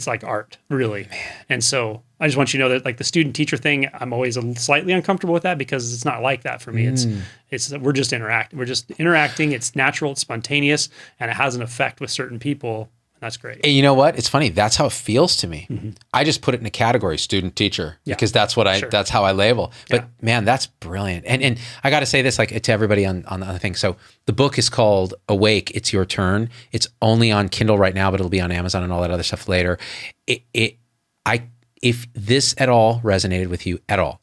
like art, really. Man. And so I just want you to know that, like, the student teacher thing, I'm always slightly uncomfortable with that because it's not like that for me. We're just interacting. It's natural, it's spontaneous, and it has an effect with certain people. That's great. And you know what? It's funny. That's how it feels to me. I just put it in a category, student teacher, because that's what that's how I label. But man, that's brilliant. And I got to say this, like, to everybody on the other thing. So the book is called Awake, It's Your Turn. It's only on Kindle right now, but it'll be on Amazon and all that other stuff later. If this at all resonated with you at all,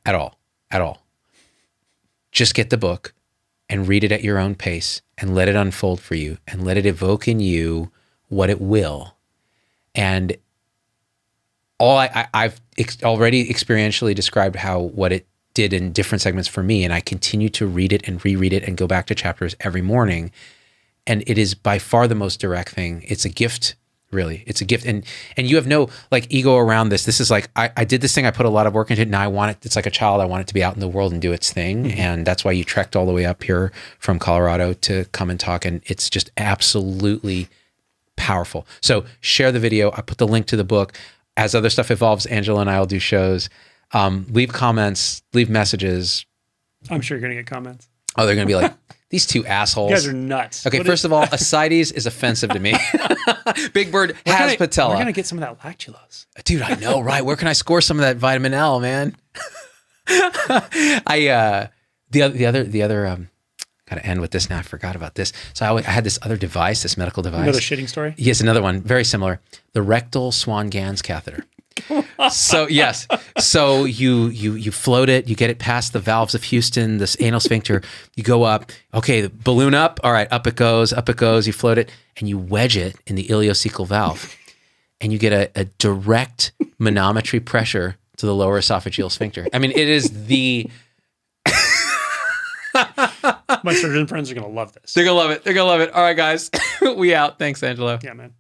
just get the book and read it at your own pace and let it unfold for you and let it evoke in you what it will. And I've already experientially described what it did in different segments for me, and I continue to read it and reread it and go back to chapters every morning. And it is by far the most direct thing. It's a gift, really. It's a gift. And you have no like ego around this. This is like, I did this thing. I put a lot of work into it. Now I want it. It's like a child. I want it to be out in the world and do its thing. Mm-hmm. And that's why you trekked all the way up here from Colorado to come and talk. And it's just absolutely powerful. So share the video. I put the link to the book. As other stuff evolves, Angela and I will do shows. Leave comments, leave messages. I'm sure you're going to get comments. Oh, they're going to be like, these two assholes. You guys are nuts. Okay, first of all, ascites is offensive to me. Big Bird has patella. We're going to get some of that lactulose. Dude, I know, right? Where can I score some of that vitamin L, man? The other got to end with this now. I forgot about this. So I had this other device, this medical device. Another shitting story? Yes, another one, very similar. The rectal Swan-Ganz catheter. So yes, so you float it, you get it past the valves of Houston, this anal sphincter, you go up, okay, the balloon up, all right, up it goes, you float it, and you wedge it in the ileocecal valve, and you get a direct manometry pressure to the lower esophageal sphincter. I mean, it is the... My surgeon friends are going to love this. They're going to love it. All right, guys, we out. Thanks, Angelo. Yeah, man.